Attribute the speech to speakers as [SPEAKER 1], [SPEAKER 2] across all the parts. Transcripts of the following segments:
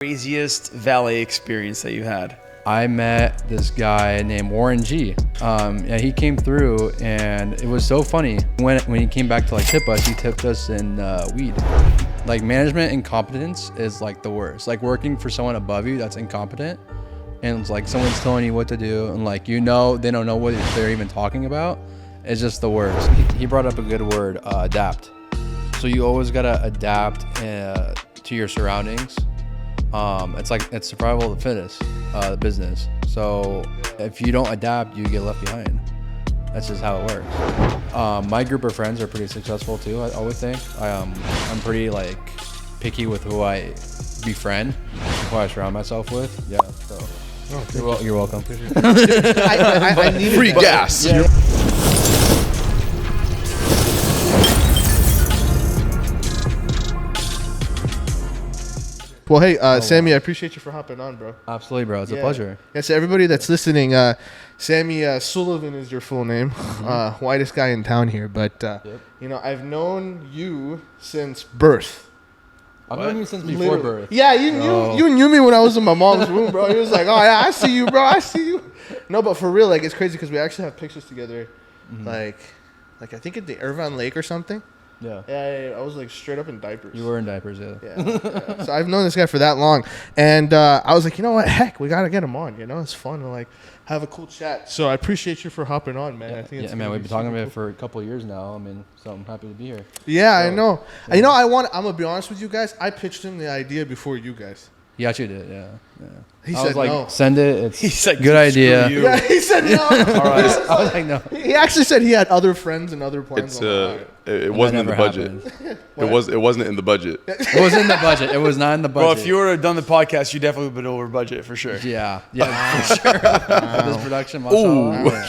[SPEAKER 1] Craziest valet experience that you had?
[SPEAKER 2] I met this guy named Warren G. Yeah, he came through, and it was so funny. When he came back to like tip us, he tipped us in weed. Like management incompetence is like the worst. Like working for someone above you that's incompetent, and it's like someone's telling you what to do, and like they don't know what they're even talking about. It's just the worst. He brought up a good word, adapt. So you always gotta adapt to your surroundings. It's survival of the fittest, the business. So if you don't adapt, you get left behind. That's just how it works. My group of friends are pretty successful too, I would think. I'm pretty like picky with who I befriend, who I surround myself with. Yeah, so you're welcome.
[SPEAKER 3] I need
[SPEAKER 1] free gas. Yeah.
[SPEAKER 3] Well, hey, Sammy, I appreciate you for hopping on, bro.
[SPEAKER 2] Absolutely, bro. It's a pleasure.
[SPEAKER 3] Yeah, so everybody that's listening, Sami Sullivan is your full name. Whitest guy in town here. But, I've known you since birth.
[SPEAKER 2] I've known you since before birth.
[SPEAKER 3] Yeah, you knew me when I was in my mom's womb, bro. He was like, oh, yeah, I see you, bro. I see you. No, but for real, like, it's crazy because we actually have pictures together. Mm-hmm. Like I think at the Irvine Lake or something.
[SPEAKER 2] Yeah.
[SPEAKER 3] Yeah, I was like straight up in diapers.
[SPEAKER 2] You were in diapers, yeah.
[SPEAKER 3] Yeah. So I've known this guy for that long, and I was like, you know what? Heck, we gotta get him on. It's fun to like have a cool chat. So I appreciate you for hopping on, man. I think
[SPEAKER 2] man, we've been talking about it for a couple of years now. I mean, so I'm happy to be here.
[SPEAKER 3] Yeah, so, I know. Yeah. I'm gonna be honest with you guys. I pitched him the idea before you guys.
[SPEAKER 2] He actually did, yeah.
[SPEAKER 3] He said like, no.
[SPEAKER 2] Send it.
[SPEAKER 1] He said,
[SPEAKER 2] good idea.
[SPEAKER 3] Yeah, he said no.
[SPEAKER 2] All right. I was like, no.
[SPEAKER 3] He actually said he had other friends and other plans.
[SPEAKER 4] It wasn't in the budget. It wasn't in the budget.
[SPEAKER 2] It was in the budget. It was not in the budget.
[SPEAKER 1] Well, if you would have done the podcast, you definitely would have been over budget for sure.
[SPEAKER 2] Yeah, for sure. This production, mashallah.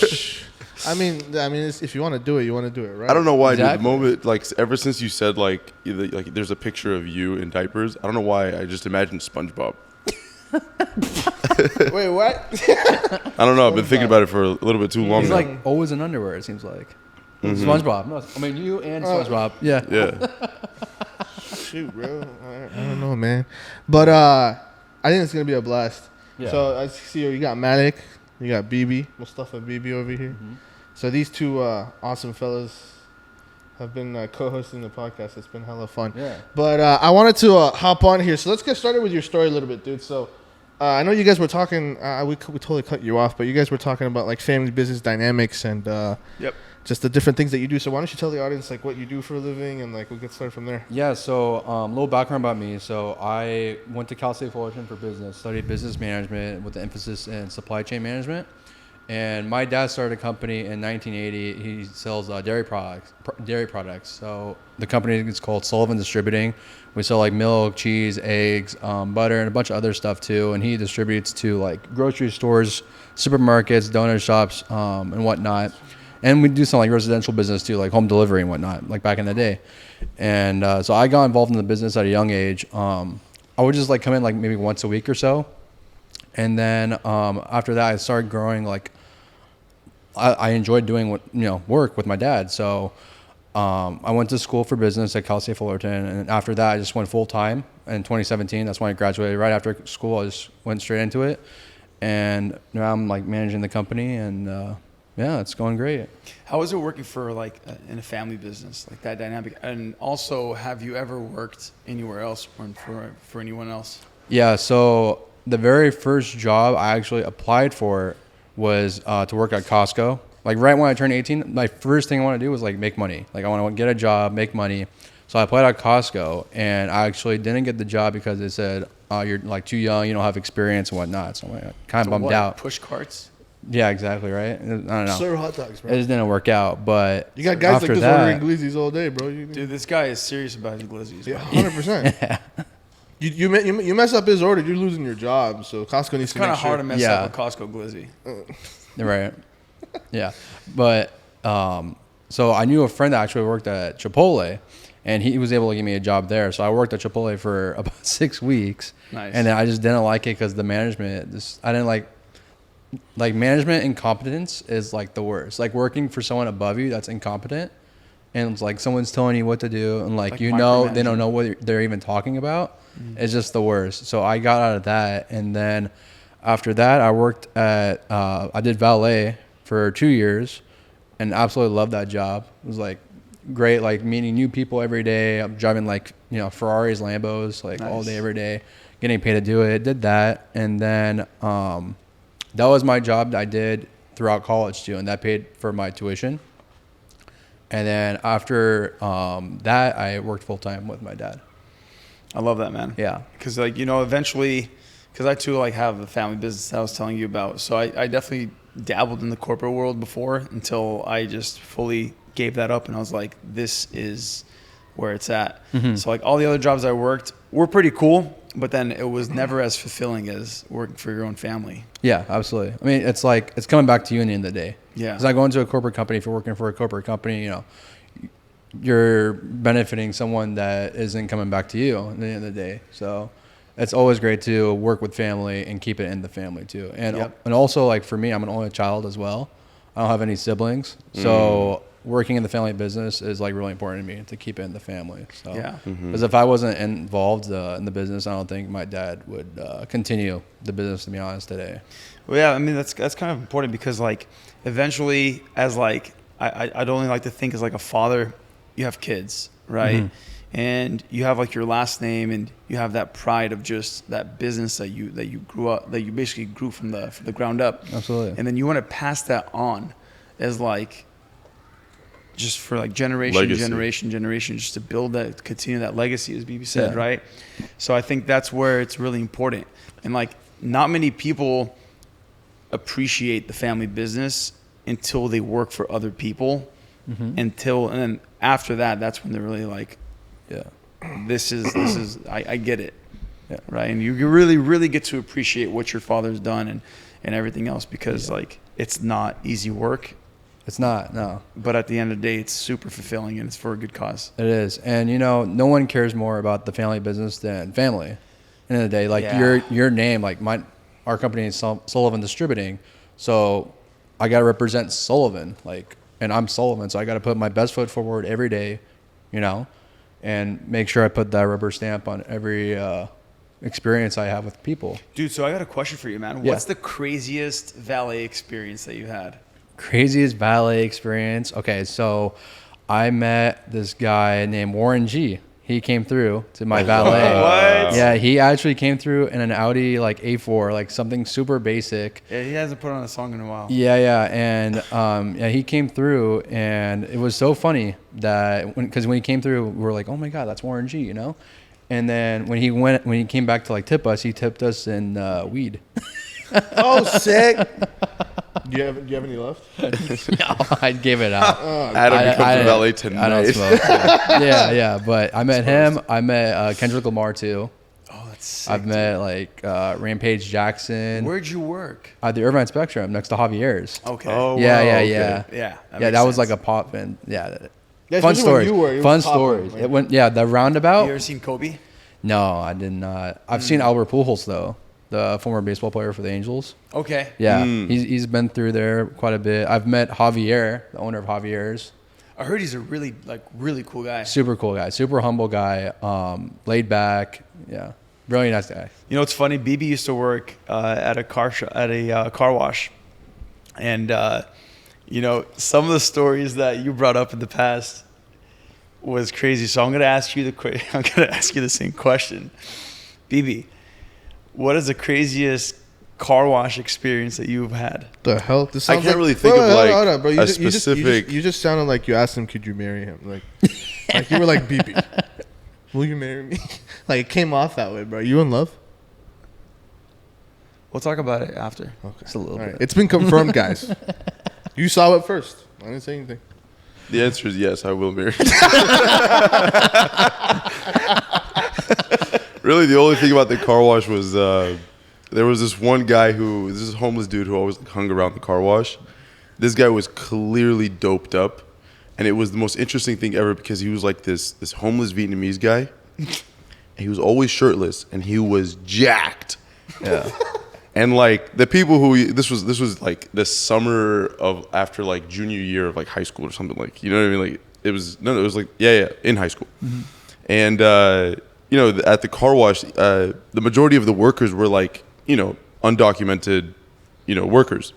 [SPEAKER 3] I mean, if you want to do it, you want to do it, right?
[SPEAKER 4] I don't know why, dude. The moment, like, ever since you said, like, there's a picture of you in diapers, I don't know why I just imagined SpongeBob.
[SPEAKER 3] Wait, what?
[SPEAKER 4] I don't know. I've been thinking about it for a little bit too long.
[SPEAKER 2] He's
[SPEAKER 4] now.
[SPEAKER 2] like always in underwear, it seems like. Mm-hmm. SpongeBob. No, I mean, you and SpongeBob.
[SPEAKER 4] Yeah.
[SPEAKER 3] Shoot, bro. I don't know, man. But I think it's going to be a blast. Yeah. So I see you got Malik. You got BB, Mosstafa and BB over here. Mm-hmm. So these two awesome fellas have been co-hosting the podcast. It's been hella fun.
[SPEAKER 2] Yeah.
[SPEAKER 3] But I wanted to hop on here. So let's get started with your story a little bit, dude. So I know you guys were talking. We totally cut you off, but you guys were talking about like family business dynamics and just the different things that you do. So why don't you tell the audience like what you do for a living and like we'll get started from there.
[SPEAKER 2] Yeah. So a little background about me. So I went to Cal State Fullerton for business, studied business management with the emphasis in supply chain management. And my dad started a company in 1980. He sells dairy products. So the company is called Sullivan Distributing. We sell like milk, cheese, eggs, butter, and a bunch of other stuff too. And he distributes to like grocery stores, supermarkets, donut shops, and whatnot. And we do some like residential business too, like home delivery and whatnot, like back in the day. And so I got involved in the business at a young age. I would just like come in like maybe once a week or so. And then after that, I started growing. Like I enjoyed doing work with my dad. So I went to school for business at Cal State Fullerton, and after that, I just went full time in 2017. That's when I graduated. Right after school, I just went straight into it, and now I'm like managing the company, and it's going great.
[SPEAKER 1] How is it working for like in a family business like that dynamic? And also, have you ever worked anywhere else or for anyone else? Yeah.
[SPEAKER 2] So the very first job I actually applied for was to work at Costco. Like right when I turned 18, my first thing I want to do was like make money. Like I want to get a job, make money. So I applied at Costco, and I actually didn't get the job because they said you're like too young, you don't have experience and whatnot. So I'm kind of bummed out.
[SPEAKER 1] Push carts?
[SPEAKER 2] Yeah, exactly, right? I don't know.
[SPEAKER 3] Serve hot dogs, bro.
[SPEAKER 2] It just didn't work out, but
[SPEAKER 3] you got guys like this ordering glizzies all day, bro.
[SPEAKER 1] Dude, this guy is serious about his glizzies.
[SPEAKER 3] Yeah, 100%. Yeah. You mess up his order, you're losing your job. So Costco needs to make sure.
[SPEAKER 1] It's kind of hard to mess up a Costco glizzy.
[SPEAKER 2] Right. Yeah. But so I knew a friend that actually worked at Chipotle, and he was able to give me a job there. So I worked at Chipotle for about 6 weeks.
[SPEAKER 1] Nice.
[SPEAKER 2] And then I just didn't like it because the management, I didn't like management incompetence is like the worst. Like working for someone above you that's incompetent and it's like someone's telling you what to do, and like
[SPEAKER 1] Like
[SPEAKER 2] you know they
[SPEAKER 1] micromanaging.
[SPEAKER 2] don't know what they're even talking about. It's just the worst. So I got out of that, and then after that, I worked at I did valet for 2 years, and absolutely loved that job. It was like great, like meeting new people every day. I'm driving like Ferraris, Lambos, like all
[SPEAKER 1] Nice.
[SPEAKER 2] day every day, getting paid to do it. Did that, and then that was my job that I did throughout college too, and that paid for my tuition. And then after that, I worked full time with my dad.
[SPEAKER 1] I love that, man.
[SPEAKER 2] Yeah.
[SPEAKER 1] Because like eventually, because I too like have a family business I was telling you about. So I definitely dabbled in the corporate world before until I just fully gave that up, and I was like, this is where it's at. So like all the other jobs I worked were pretty cool, but then it was never as fulfilling as working for your own family.
[SPEAKER 2] Yeah, absolutely. I mean, it's like it's coming back to you in the end of the day.
[SPEAKER 1] Yeah.
[SPEAKER 2] It's not going to a corporate company. If you're working for a corporate company, you're benefiting someone that isn't coming back to you at the end of the day. So it's always great to work with family and keep it in the family too. And and also like for me, I'm an only child as well. I don't have any siblings. So working in the family business is like really important to me to keep it in the family. So
[SPEAKER 1] Yeah.
[SPEAKER 2] because if I wasn't involved in the business, I don't think my dad would continue the business, to be honest, today.
[SPEAKER 1] Well, yeah, I mean that's kind of important because like eventually, as like I'd only like to think as like a father, you have kids, right? And you have like your last name, and you have that pride of just that business that you grew up, that you basically grew from the ground up.
[SPEAKER 2] Absolutely.
[SPEAKER 1] And then you want to pass that on as like just for like generation, just to build that, continue that legacy, as BB said, right? So I think that's where it's really important. And like not many people appreciate the family business until they work for other people, and then after that, that's when they're really like, this is I get it, right? And you really get to appreciate what your father's done and everything else, because like it's not easy work.
[SPEAKER 2] It's not, no.
[SPEAKER 1] But at the end of the day, it's super fulfilling, and it's for a good cause.
[SPEAKER 2] It is. And, no one cares more about the family business than family. At the end of the day, like your name, like our company is Sullivan Distributing. So I got to represent Sullivan, and I'm Sullivan. So I got to put my best foot forward every day, and make sure I put that rubber stamp on every experience I have with people.
[SPEAKER 1] Dude, so I got a question for you, man. What's the craziest valet experience that you had?
[SPEAKER 2] Craziest valet experience. Okay, so I met this guy named Warren G. He came through to my valet.
[SPEAKER 1] What?
[SPEAKER 2] Yeah, he actually came through in an Audi A4, like something super basic.
[SPEAKER 1] Yeah, he hasn't put on a song in a while.
[SPEAKER 2] Yeah, and he came through, and it was so funny that because when he came through, we were like, oh my god, that's Warren G. And then when he came back to tip us, he tipped us in weed.
[SPEAKER 3] Oh, sick. Do you have any left?
[SPEAKER 2] No, I'd give it out.
[SPEAKER 4] Adam becomes a valet tonight.
[SPEAKER 2] I don't smoke. Yeah. But I met him. I met Kendrick Lamar too.
[SPEAKER 1] Oh, that's sick.
[SPEAKER 2] I've met Rampage Jackson.
[SPEAKER 1] Where'd you work?
[SPEAKER 2] At the Irvine Spectrum next to Javier's.
[SPEAKER 1] Okay.
[SPEAKER 4] Oh,
[SPEAKER 2] Yeah.
[SPEAKER 4] wow, okay.
[SPEAKER 1] Yeah.
[SPEAKER 2] That was like a pop and
[SPEAKER 3] Yeah,
[SPEAKER 2] fun
[SPEAKER 3] especially
[SPEAKER 2] stories.
[SPEAKER 3] when you were, it was
[SPEAKER 2] Fun
[SPEAKER 3] popping,
[SPEAKER 2] stories.
[SPEAKER 3] like-
[SPEAKER 2] It went the roundabout.
[SPEAKER 1] You ever seen Kobe?
[SPEAKER 2] No, I did not. I've seen Albert Pujols though, the former baseball player for the Angels.
[SPEAKER 1] Okay.
[SPEAKER 2] Yeah, he's been through there quite a bit. I've met Javier, the owner of Javier's.
[SPEAKER 1] I heard he's a really cool guy.
[SPEAKER 2] Super cool guy, super humble guy, laid back. Yeah, really nice guy.
[SPEAKER 1] You know, it's funny. BB used to work at a car wash, and some of the stories that you brought up in the past was crazy. So I'm gonna ask you the same question, BB. What is the craziest car wash experience that you've had?
[SPEAKER 3] The hell? This
[SPEAKER 4] I
[SPEAKER 3] sounds
[SPEAKER 4] can't really think of
[SPEAKER 3] hold on, bro.
[SPEAKER 4] a specific.
[SPEAKER 3] You just sounded like you asked him, could you marry him? Like you were like, BB, will you marry me? Like it came off that way, bro. You in love?
[SPEAKER 1] We'll talk about it after.
[SPEAKER 3] Okay.
[SPEAKER 2] Just a little
[SPEAKER 3] All
[SPEAKER 2] bit.
[SPEAKER 3] right. It's been confirmed, guys. You saw it first. I didn't say anything.
[SPEAKER 4] The answer is yes, I will marry. Really, the only thing about the car wash was there was this one guy this is a homeless dude who always hung around the car wash. This guy was clearly doped up, and it was the most interesting thing ever because he was like this homeless Vietnamese guy. And he was always shirtless, and he was jacked.
[SPEAKER 2] Yeah.
[SPEAKER 4] And the people who this was like the summer of after junior year of high school or something, you know what I mean, like in high school. And you know, at the car wash, the majority of the workers were like, you know, undocumented, you know, workers.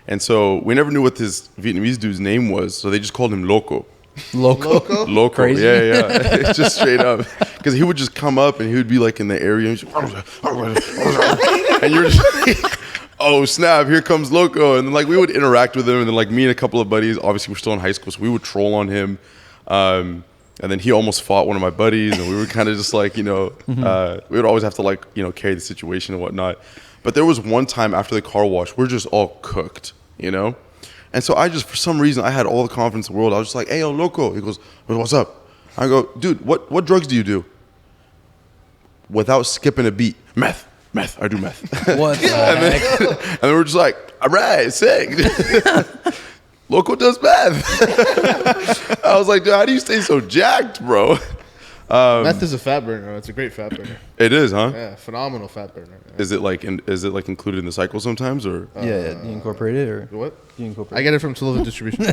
[SPEAKER 4] And so we never knew what this Vietnamese dude's name was, so they just called him Loco. Loco.
[SPEAKER 2] Crazy.
[SPEAKER 4] Yeah. It's just straight up, because he would just come up and he would be like in the area, and, and you're just like, oh snap, here comes Loco. And then like we would interact with him, and then like me and a couple of buddies, obviously we're still in high school, so we would troll on him. And then he almost fought one of my buddies, and we were kind of just like, you know, we would always have to like, you know, carry the situation and whatnot. But there was one time after the car wash, we're just all cooked, you know? And so I just, for some reason, I had all the confidence in the world. I was just like, hey, yo, Loco. He goes, what's up? I go, dude, what drugs do you do? Without skipping a beat, meth, I do meth.
[SPEAKER 2] What the heck?
[SPEAKER 4] And then we're just like, all right, sick. Loco does meth. I was like, dude, how do you stay so jacked, bro?
[SPEAKER 3] Meth is a fat burner. It's a great fat burner.
[SPEAKER 4] It is, huh?
[SPEAKER 3] Yeah, phenomenal fat burner. Yeah.
[SPEAKER 4] Is it like included in the cycle sometimes, or?
[SPEAKER 2] Yeah, you incorporate it, or
[SPEAKER 3] What?
[SPEAKER 2] you incorporate
[SPEAKER 3] I get it from Sullivan Distributing.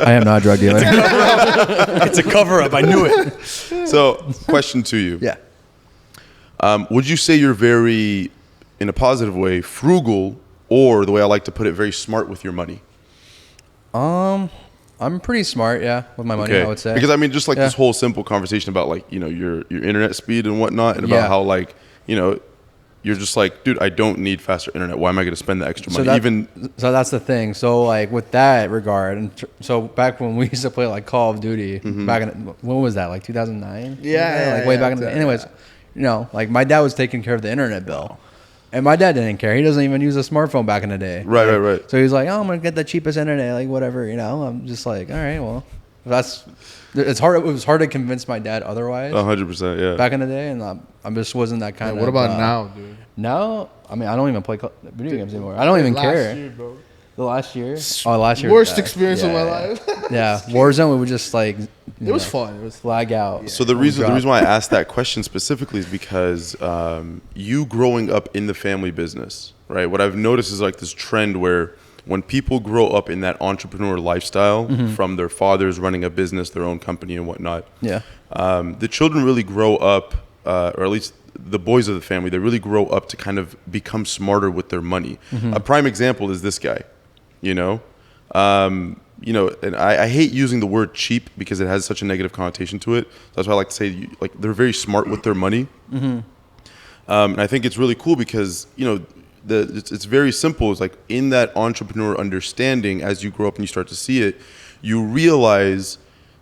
[SPEAKER 2] I am not a drug dealer.
[SPEAKER 1] It's a cover up. I knew it.
[SPEAKER 4] So, question to you.
[SPEAKER 2] Yeah.
[SPEAKER 4] Would you say you're very, in a positive way, frugal, or the way I like to put it, very smart with your money?
[SPEAKER 2] I'm pretty smart, with my money, I would say.
[SPEAKER 4] Because I mean, just like this whole simple conversation about like, you know, your internet speed and whatnot, and about how like, you know, you're just like, dude, I don't need faster internet. Why am I going to spend the extra money?
[SPEAKER 2] So that's the thing. So like with that regard, and so back when we used to play like Call of Duty, back in, when was that? Like 2009?
[SPEAKER 3] Yeah,
[SPEAKER 2] like way back in the. Anyways, you know, like my dad was taking care of the internet bill. And my dad didn't care. He doesn't even use a smartphone back in the day.
[SPEAKER 4] Right.
[SPEAKER 2] So he was like, oh, I'm going to get the cheapest internet, like whatever, you know. I'm just like, all right, well, it's hard. It was hard to convince my dad otherwise.
[SPEAKER 4] 100%, yeah.
[SPEAKER 2] Back in the day, and I just wasn't that kind of.
[SPEAKER 3] What about now, dude?
[SPEAKER 2] Now, I mean, I don't even play video games anymore. I don't even care.
[SPEAKER 3] Last year, bro.
[SPEAKER 2] The last year? Oh, last year.
[SPEAKER 3] Worst experience of my life.
[SPEAKER 2] Yeah, Warzone, we would just like.
[SPEAKER 3] It was fun. It was
[SPEAKER 2] flag out.
[SPEAKER 4] So the reason why I asked that question specifically is because you growing up in the family business, right? What I've noticed is like this trend where when people grow up in that entrepreneur lifestyle from their fathers running a business, their own company and whatnot, the children really grow up, or at least the boys of the family, they really grow up to kind of become smarter with their money. A prime example is this guy, you know? You know, and I hate using the word cheap because it has such a negative connotation to it. That's why I like to say, like, they're very smart with their money. And I think it's really cool because, you know, it's very simple. It's like in that entrepreneur understanding, as you grow up and you start to see it, you realize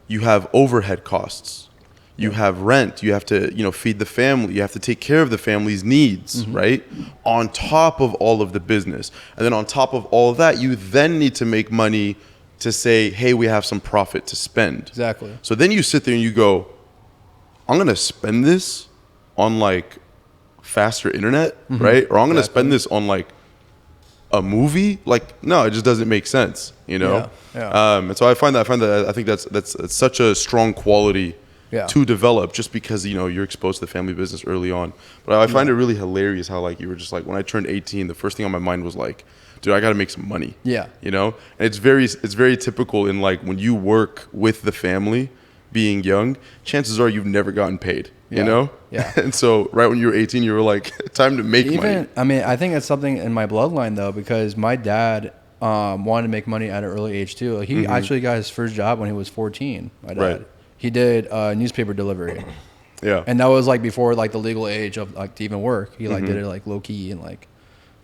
[SPEAKER 4] you have overhead costs. You have rent. You have to, you know, feed the family. You have to take care of the family's needs, right? On top of all of the business. And then on top of all of that, you then need to make money to say, hey, we have some profit to spend.
[SPEAKER 2] Exactly.
[SPEAKER 4] So then you sit there and you go, I'm going to spend this on like faster internet, right? Or I'm going to spend this on like a movie. Like, no, it just doesn't make sense, you know? And so I think that's such a strong quality to develop just because, you know, you're exposed to the family business early on. But I find it really hilarious how like you were just like, when I turned 18, the first thing on my mind was like, dude, I got to make some money. Yeah. You know? And it's very typical in like when you work with the family being young, chances are you've never gotten paid, you know? Yeah. And so right when you were 18, you were like, time to make money.
[SPEAKER 2] I mean, I think it's something in my bloodline though, because my dad wanted to make money at an early age too. He actually got his first job when he was 14, my dad. Right. He did newspaper delivery. Yeah. And that was like before like the legal age of like to even work. He like did it like low key and like,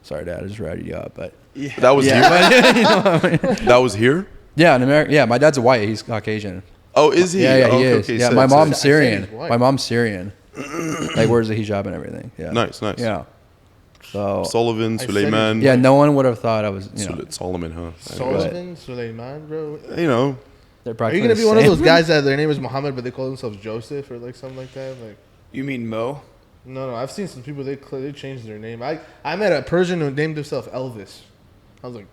[SPEAKER 2] sorry dad, I just ratted you out, but
[SPEAKER 4] that was here.
[SPEAKER 2] But, you know what I mean?
[SPEAKER 4] That was here.
[SPEAKER 2] Yeah, in America. Yeah, my dad's white. He's Caucasian.
[SPEAKER 4] Oh, is he?
[SPEAKER 2] Yeah, he is.
[SPEAKER 4] Okay,
[SPEAKER 2] yeah, my mom's Syrian. My mom's Syrian. Like wears the hijab and everything. Yeah.
[SPEAKER 4] Nice.
[SPEAKER 2] Yeah. So
[SPEAKER 4] Sullivan, Sulaiman.
[SPEAKER 2] Yeah, no one would have thought I was. You know,
[SPEAKER 4] Solomon, huh?
[SPEAKER 3] Sullivan, Sulaiman, bro.
[SPEAKER 4] You know.
[SPEAKER 3] Are you gonna be one of those guys that their name is Muhammad but they call themselves Joseph or like something like that? Like,
[SPEAKER 1] you mean Mo?
[SPEAKER 3] No. I've seen some people they changed their name. I met a Persian who named himself Elvis. I was like,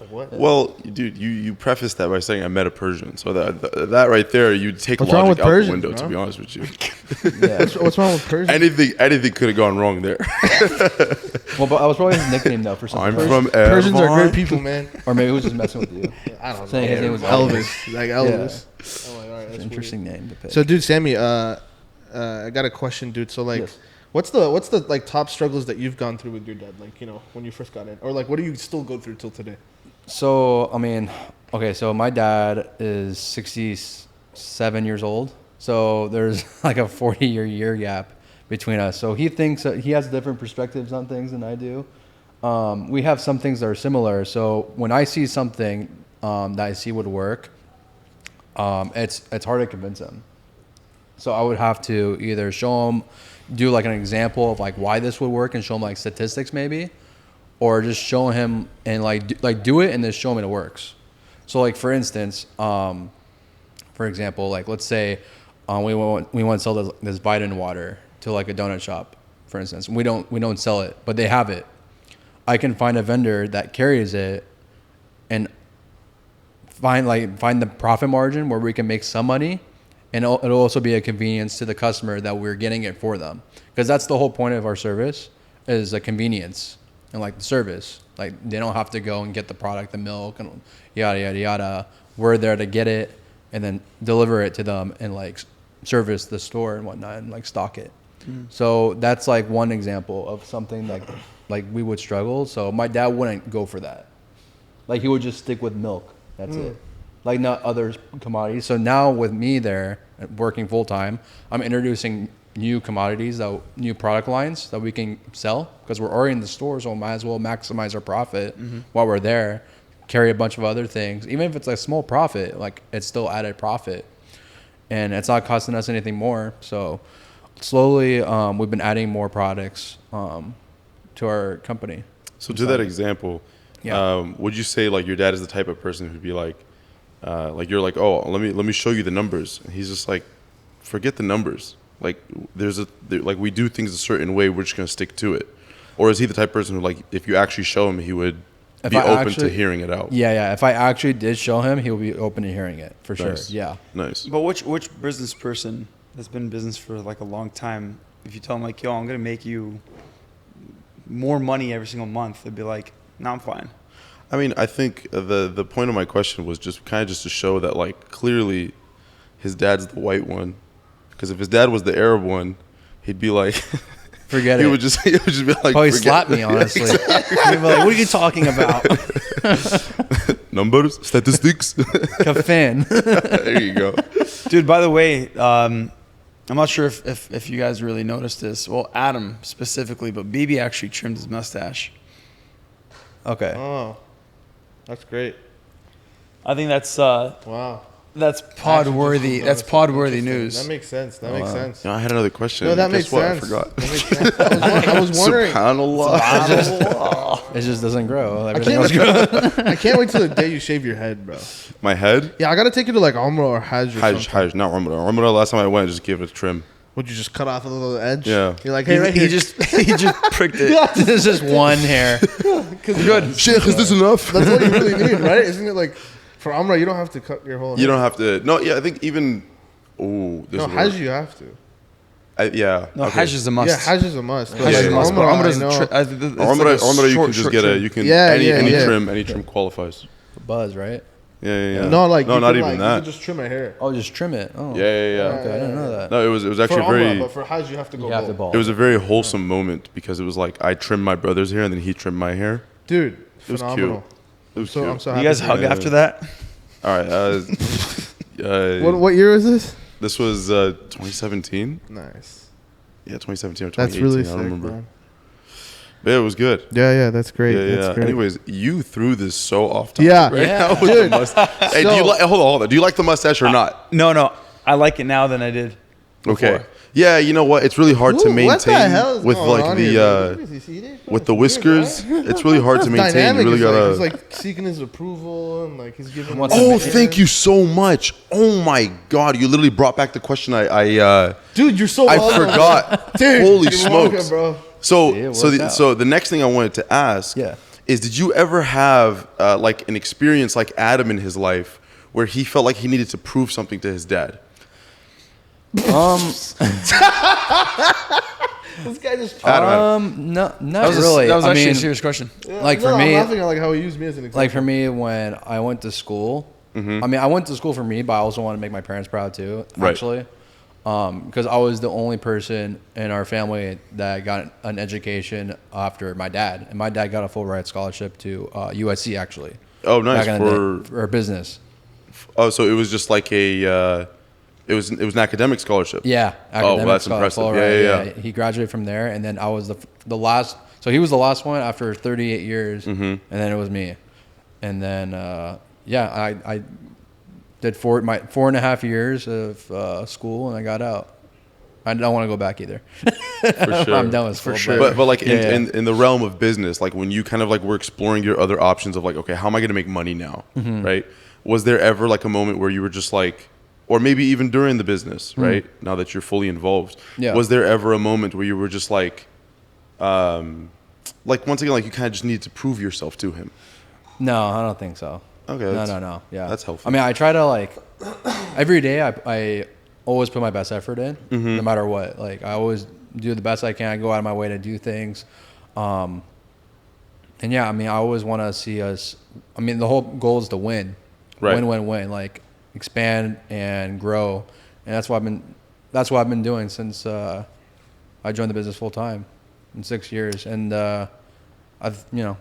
[SPEAKER 3] Like what?
[SPEAKER 4] Well, dude, you prefaced that by saying I met a Persian. So that right there, you take
[SPEAKER 3] What's wrong
[SPEAKER 4] logic
[SPEAKER 3] with
[SPEAKER 4] out
[SPEAKER 3] Persians,
[SPEAKER 4] the window.
[SPEAKER 3] bro?
[SPEAKER 4] To be honest with you,
[SPEAKER 2] Yeah.
[SPEAKER 3] What's wrong with Persian?
[SPEAKER 4] anything could have gone wrong there.
[SPEAKER 2] Well, but I was probably his nickname though for some
[SPEAKER 4] I'm
[SPEAKER 2] reason.
[SPEAKER 4] from
[SPEAKER 3] Persians are
[SPEAKER 4] Ervan.
[SPEAKER 3] great people, man.
[SPEAKER 2] Or maybe he was just messing with you.
[SPEAKER 3] I don't know.
[SPEAKER 2] Saying his name was
[SPEAKER 3] Elvis. Like Elvis.
[SPEAKER 2] Yeah.
[SPEAKER 3] I'm like, all right,
[SPEAKER 2] It's
[SPEAKER 3] that's
[SPEAKER 2] an interesting name to pick.
[SPEAKER 3] weird. So, dude, Sammy, I got a question, dude. So, like,
[SPEAKER 2] Yes.
[SPEAKER 3] what's the like top struggles that you've gone through with your dad? Like, you know, when you first got in, or like, what do you still go through till today?
[SPEAKER 2] So, I mean, okay, so my dad is 67 years old. So there's like a 40-year gap between us. So he thinks that he has different perspectives on things than I do. We have some things that are similar. So when I see something that I see would work, it's hard to convince him. So I would have to either show him, do like an example of like why this would work and show him like statistics maybe, or just show him and like do it and then show him it works. So like for instance, for example, like let's say we want to sell this vitamin water to like a donut shop, for instance. We don't sell it, but they have it. I can find a vendor that carries it and find the profit margin where we can make some money, and it'll also be a convenience to the customer that we're getting it for them, because that's the whole point of our service is a convenience and like the service. Like they don't have to go and get the product, the milk and yada yada yada. We're there to get it and then deliver it to them and like service the store and whatnot and like stock it. So that's like one example of something like we would struggle. So my dad wouldn't go for that. Like he would just stick with milk. That's it. Like not other commodities. So now with me there working full time, I'm introducing new commodities, new product lines that we can sell because we're already in the store. So we might as well maximize our profit while we're there. Carry a bunch of other things. Even if it's a small profit, like it's still added profit. And it's not costing us anything more. So slowly we've been adding more products to our company.
[SPEAKER 4] So to that example,
[SPEAKER 2] Yeah.
[SPEAKER 4] would you say like your dad is the type of person who'd be like you're like, oh, let me show you the numbers, and he's just like, forget the numbers. Like like we do things a certain way, we're just gonna stick to it. Or is he the type of person who like if you actually show him, he would be open to hearing it out?
[SPEAKER 2] Yeah. If I actually did show him, he would be open to hearing it for
[SPEAKER 4] Nice.
[SPEAKER 2] sure. Yeah.
[SPEAKER 4] Nice.
[SPEAKER 1] But which business person that's been in business for like a long time, if you tell them like, yo, I'm gonna make you more money every single month, they'd be like, no, I'm fine.
[SPEAKER 4] I mean, I think the point of my question was just kind of just to show that like clearly his dad's the white one, because if his dad was the Arab one, he'd be like,
[SPEAKER 2] Forget
[SPEAKER 4] he
[SPEAKER 2] it.
[SPEAKER 4] would just be like,
[SPEAKER 2] Probably
[SPEAKER 4] forget
[SPEAKER 2] slap me, honestly. He'd be like, what are you talking about?
[SPEAKER 4] numbers, statistics.
[SPEAKER 2] Kafan.
[SPEAKER 4] There you go.
[SPEAKER 1] Dude, by the way, I'm not sure if you guys really noticed this. Well, Adam specifically, but BB actually trimmed his mustache.
[SPEAKER 2] Okay.
[SPEAKER 3] Oh, that's great.
[SPEAKER 1] I think that's
[SPEAKER 3] Wow.
[SPEAKER 1] that's pod worthy. That's pod worthy news.
[SPEAKER 3] That makes sense. That makes sense.
[SPEAKER 4] I had another question.
[SPEAKER 3] No, that
[SPEAKER 4] Guess
[SPEAKER 3] makes
[SPEAKER 4] what?
[SPEAKER 3] sense.
[SPEAKER 4] I forgot.
[SPEAKER 3] That makes sense. I was wondering.
[SPEAKER 4] SubhanAllah.
[SPEAKER 2] It just doesn't grow.
[SPEAKER 3] I
[SPEAKER 2] Everything else grows.
[SPEAKER 3] I can't wait till the day you shave your head, bro.
[SPEAKER 4] My head?
[SPEAKER 3] Yeah, I gotta take you to like Umrah or Hajj or something.
[SPEAKER 4] Hajj, not Ramadan. Ramadan, last time I went, I just gave it a trim.
[SPEAKER 3] Would you just cut off a little edge?
[SPEAKER 4] Yeah.
[SPEAKER 3] You're like, hey, right
[SPEAKER 1] he
[SPEAKER 3] here.
[SPEAKER 1] just pricked it.
[SPEAKER 2] This is just one hair.
[SPEAKER 3] Good.
[SPEAKER 4] Sheikh, is this enough?
[SPEAKER 3] That's what you really need, right? Isn't it like for Umrah, you don't have to cut your whole head?
[SPEAKER 4] You don't have to. No, yeah, I think even. Oh, this
[SPEAKER 3] No,
[SPEAKER 4] is
[SPEAKER 3] Hajj you have to.
[SPEAKER 4] yeah.
[SPEAKER 1] No,
[SPEAKER 4] okay.
[SPEAKER 1] Hajj is a must.
[SPEAKER 3] Yeah, Hajj is a must.
[SPEAKER 1] Hajj is a must. But Umrah doesn't.
[SPEAKER 4] Ramadan, you can just get a. You can any trim qualifies.
[SPEAKER 2] Buzz, right?
[SPEAKER 4] Yeah.
[SPEAKER 3] No, like
[SPEAKER 4] no,
[SPEAKER 3] you
[SPEAKER 4] not
[SPEAKER 3] can,
[SPEAKER 4] even
[SPEAKER 3] like,
[SPEAKER 4] that.
[SPEAKER 3] You can just trim my hair.
[SPEAKER 2] Oh, just trim it. Oh.
[SPEAKER 4] Yeah.
[SPEAKER 2] Okay, I didn't know that.
[SPEAKER 4] No, it was
[SPEAKER 3] For
[SPEAKER 4] actually
[SPEAKER 3] Umrah,
[SPEAKER 4] very.
[SPEAKER 3] but for Hajj you have to go
[SPEAKER 2] You have to
[SPEAKER 3] bald.
[SPEAKER 2] bald.
[SPEAKER 4] It was a very wholesome moment because it was like I trimmed my brother's hair and then he trimmed my hair.
[SPEAKER 3] Dude,
[SPEAKER 4] It was
[SPEAKER 3] phenomenal.
[SPEAKER 4] cute. It was
[SPEAKER 3] So
[SPEAKER 4] cute.
[SPEAKER 3] I'm so
[SPEAKER 1] You
[SPEAKER 3] happy.
[SPEAKER 1] guys
[SPEAKER 3] for
[SPEAKER 1] hug
[SPEAKER 3] you.
[SPEAKER 1] after that?
[SPEAKER 4] All right.
[SPEAKER 3] What year is this?
[SPEAKER 4] This was 2017.
[SPEAKER 3] Nice.
[SPEAKER 4] Yeah, 2017 or 2018.
[SPEAKER 3] That's really
[SPEAKER 4] I
[SPEAKER 3] sick,
[SPEAKER 4] don't remember.
[SPEAKER 3] man.
[SPEAKER 4] But it was good.
[SPEAKER 3] Yeah, that's great.
[SPEAKER 4] Yeah.
[SPEAKER 3] That's great.
[SPEAKER 4] Anyways, you threw this so off topic
[SPEAKER 3] Yeah.
[SPEAKER 4] right
[SPEAKER 2] Yeah.
[SPEAKER 4] now with
[SPEAKER 3] Dude.
[SPEAKER 4] the mustache. Hey, do you like? Hold on. Do you like the mustache or not?
[SPEAKER 1] No. I like it now than I did before.
[SPEAKER 4] Okay. Yeah, you know what? It's really hard to maintain
[SPEAKER 3] what the hell is
[SPEAKER 4] with
[SPEAKER 3] going
[SPEAKER 4] like
[SPEAKER 3] on
[SPEAKER 4] the
[SPEAKER 3] here, bro? Is he
[SPEAKER 4] with the whiskers. It's really hard to maintain.
[SPEAKER 3] Dynamic.
[SPEAKER 4] You really
[SPEAKER 3] He's
[SPEAKER 4] gotta.
[SPEAKER 3] like seeking his approval and like he's giving.
[SPEAKER 4] Oh, thank you so much. Oh my God, you literally brought back the question.
[SPEAKER 3] dude. You're so.
[SPEAKER 4] I
[SPEAKER 3] welcome.
[SPEAKER 4] forgot.
[SPEAKER 3] Dude,
[SPEAKER 4] Holy
[SPEAKER 3] you're welcome,
[SPEAKER 4] smokes,
[SPEAKER 3] bro.
[SPEAKER 4] So
[SPEAKER 2] Yeah, it
[SPEAKER 4] so
[SPEAKER 2] worked out.
[SPEAKER 4] so the next thing I wanted to ask
[SPEAKER 2] Yeah.
[SPEAKER 4] is, did you ever have like an experience like Adam in his life where he felt like he needed to prove something to his dad?
[SPEAKER 3] This guy just.
[SPEAKER 2] Not really.
[SPEAKER 1] That was
[SPEAKER 2] I
[SPEAKER 1] actually
[SPEAKER 2] mean,
[SPEAKER 1] a serious question.
[SPEAKER 2] Like for me,
[SPEAKER 3] I'm laughing at like how he used me as an example.
[SPEAKER 2] like for me, when I went to school, I mean, I went to school for me, but I also want to make my parents proud too.
[SPEAKER 4] Right.
[SPEAKER 2] Actually, because I was the only person in our family that got an education after my dad, and my dad got a full ride scholarship to USC actually.
[SPEAKER 4] Oh, nice.
[SPEAKER 2] Back in the day, for business.
[SPEAKER 4] Oh, so it was just like a, it was an academic scholarship.
[SPEAKER 2] Yeah.
[SPEAKER 4] Oh, that's impressive.
[SPEAKER 2] Full
[SPEAKER 4] Yeah,
[SPEAKER 2] ride,
[SPEAKER 4] yeah.
[SPEAKER 2] He graduated from there, and then I was the last. So he was the last one after 38 years, and then it was me, and then I did 4.5 years of school, and I got out. I don't want to go back either.
[SPEAKER 4] For sure.
[SPEAKER 2] I'm done with school.
[SPEAKER 1] For sure.
[SPEAKER 4] But like in the realm of business, like when you kind of like were exploring your other options of like, okay, how am I going to make money now, right? Was there ever like a moment where you were just like, or maybe even during the business, right? Now that you're fully involved, was there ever a moment where you were just like once again, like you kind of just needed to prove yourself to him?
[SPEAKER 2] No, I don't think so.
[SPEAKER 4] Okay.
[SPEAKER 2] No. Yeah.
[SPEAKER 4] That's helpful.
[SPEAKER 2] I mean, I try to like every day I always put my best effort in, no matter what. Like I always do the best I can. I go out of my way to do things. And yeah, I mean, I always want to see us. I mean, the whole goal is to win,
[SPEAKER 4] Right.
[SPEAKER 2] win, like expand and grow, and that's what I've been doing since I joined the business full time in 6 years, and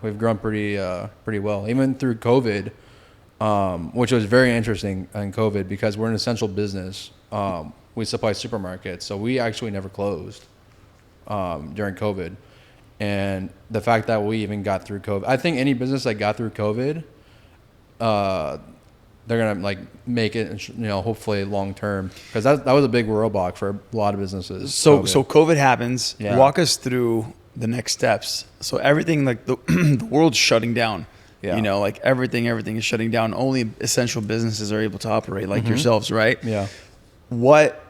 [SPEAKER 2] we've grown pretty well, even through COVID, which was very interesting in COVID because we're an essential business. We supply supermarkets, so we actually never closed during COVID. And the fact that we even got through COVID, I think any business that got through COVID, they're gonna like make it, hopefully long term, because that was a big roadblock for a lot of businesses.
[SPEAKER 1] So COVID happens.
[SPEAKER 2] Yeah.
[SPEAKER 1] Walk us through the next steps. So everything, like the the world's shutting down.
[SPEAKER 2] Yeah.
[SPEAKER 1] Like everything is shutting down. Only essential businesses are able to operate, like yourselves, right?
[SPEAKER 2] Yeah.
[SPEAKER 1] What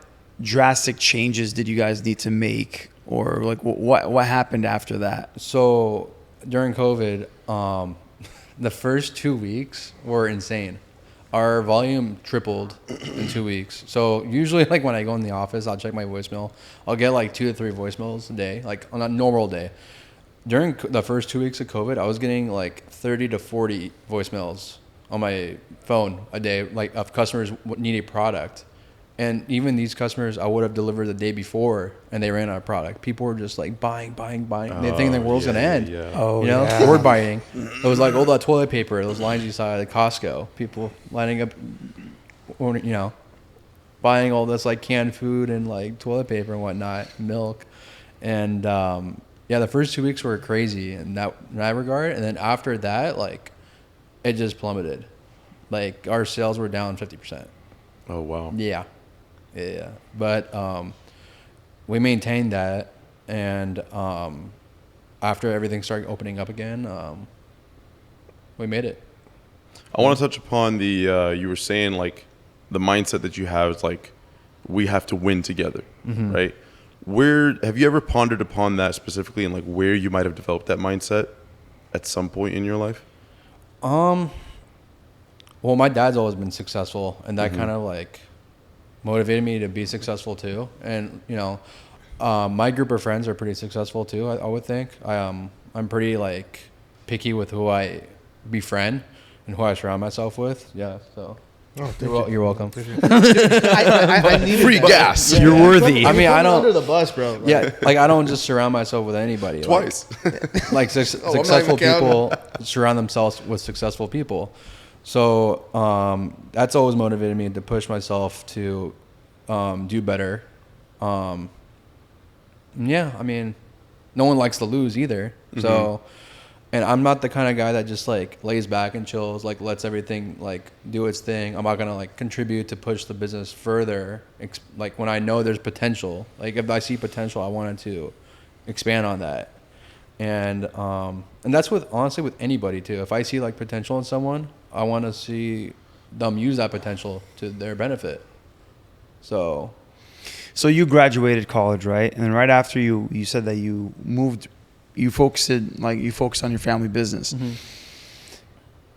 [SPEAKER 1] drastic changes did you guys need to make, or like what happened after that?
[SPEAKER 2] So during COVID, the first 2 weeks were insane. Our volume tripled in 2 weeks. So usually, like when I go in the office, I'll check my voicemail. I'll get like 2 to 3 voicemails a day, like on a normal day. During the first 2 weeks of COVID, I was getting like 30 to 40 voicemails on my phone a day, like of customers need a product. And even these customers I would have delivered the day before, and they ran out of product. People were just like buying. They think the world's gonna end.
[SPEAKER 4] Yeah.
[SPEAKER 1] Oh,
[SPEAKER 2] Hoard buying. It was like all that toilet paper, those lines you saw at Costco. People lining up, buying all this like canned food and like toilet paper and whatnot, milk, and the first 2 weeks were crazy in that regard. And then after that, like, it just plummeted. Like our sales were down 50%.
[SPEAKER 4] Oh wow.
[SPEAKER 2] Yeah. But we maintained that, and after everything started opening up again, we made it.
[SPEAKER 4] I want to touch upon the you were saying like the mindset that you have is like we have to win together, right? Where have you ever pondered upon that specifically, and like where you might have developed that mindset at some point in your life?
[SPEAKER 2] Well, my dad's always been successful, and that kind of like motivated me to be successful too. And my group of friends are pretty successful too. I would think. I'm pretty like picky with who I befriend and who I surround myself with. Yeah. So. Oh, you're welcome.
[SPEAKER 3] I need
[SPEAKER 4] Free gas.
[SPEAKER 1] You're worthy.
[SPEAKER 2] I mean, I don't
[SPEAKER 3] under the bus, bro. Like,
[SPEAKER 2] Yeah, like I don't just surround myself with anybody.
[SPEAKER 4] Twice.
[SPEAKER 2] Like
[SPEAKER 3] not
[SPEAKER 2] successful
[SPEAKER 3] even counting.
[SPEAKER 2] people surround themselves with successful people. So that's always motivated me to push myself to do better. I mean, no one likes to lose either. So, and I'm not the kind of guy that just like lays back and chills, like lets everything like do its thing. I'm not gonna like contribute to push the business further. Like when I know there's potential, like if I see potential, I wanted to expand on that. And that's honestly with anybody too. If I see like potential in someone, I want to see them use that potential to their benefit. So
[SPEAKER 1] you graduated college, right? And then right after you said that you moved you focus on your family business.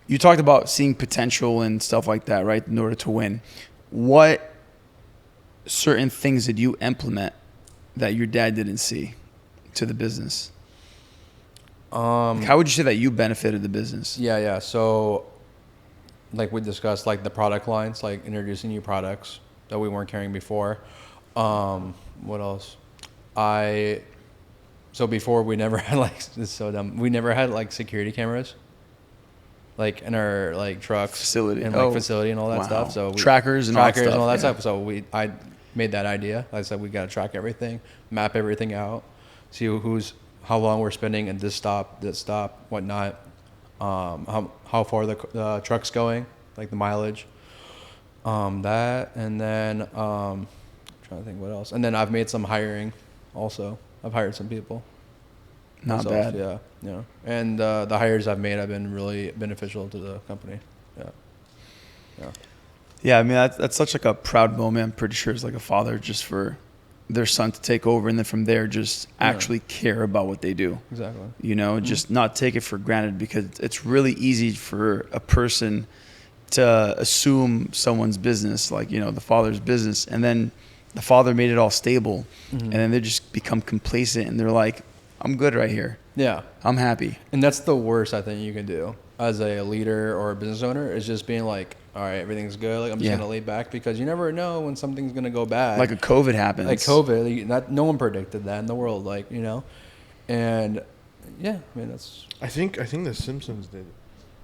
[SPEAKER 1] You talked about seeing potential and stuff like that, right? In order to win, what certain things did you implement that your dad didn't see to the business? How would you say that you benefited the business?
[SPEAKER 2] Yeah. So, like we discussed, like the product lines, like introducing new products that we weren't carrying before. What else? So before we never had this is so dumb. We never had like security cameras, like in our like trucks
[SPEAKER 1] Facility
[SPEAKER 2] and like facility and all that stuff. So
[SPEAKER 1] trackers and all that
[SPEAKER 2] stuff. So I made that idea. Like I said, we got to track everything, map everything out, see how long we're spending at this stop, whatnot. How far the truck's going, like the mileage. That, and then trying to think what else. And then I've made some hiring also. I've hired some people.
[SPEAKER 1] Not bad.
[SPEAKER 2] Yeah. And the hires I've made have been really beneficial to the company.
[SPEAKER 1] Yeah, I mean, that's such like a proud moment. I'm pretty sure it's like a father just for their son to take over, and then from there just actually care about what they do.
[SPEAKER 2] Exactly.
[SPEAKER 1] You know, just not take it for granted, because it's really easy for a person to assume someone's business, like, you know, the father's business, and then the father made it all stable, and then they just become complacent, and they're like, I'm good right here.
[SPEAKER 2] Yeah.
[SPEAKER 1] I'm happy.
[SPEAKER 2] And that's the worst I think you can do as a leader or a business owner, is just being like, all right, everything's good. Like, I'm just going to lay back, because you never know when something's going to go bad.
[SPEAKER 1] Like a COVID happens.
[SPEAKER 2] Like COVID, no one predicted that in the world, like, you know. And yeah, I mean, that's.
[SPEAKER 3] I think the Simpsons did.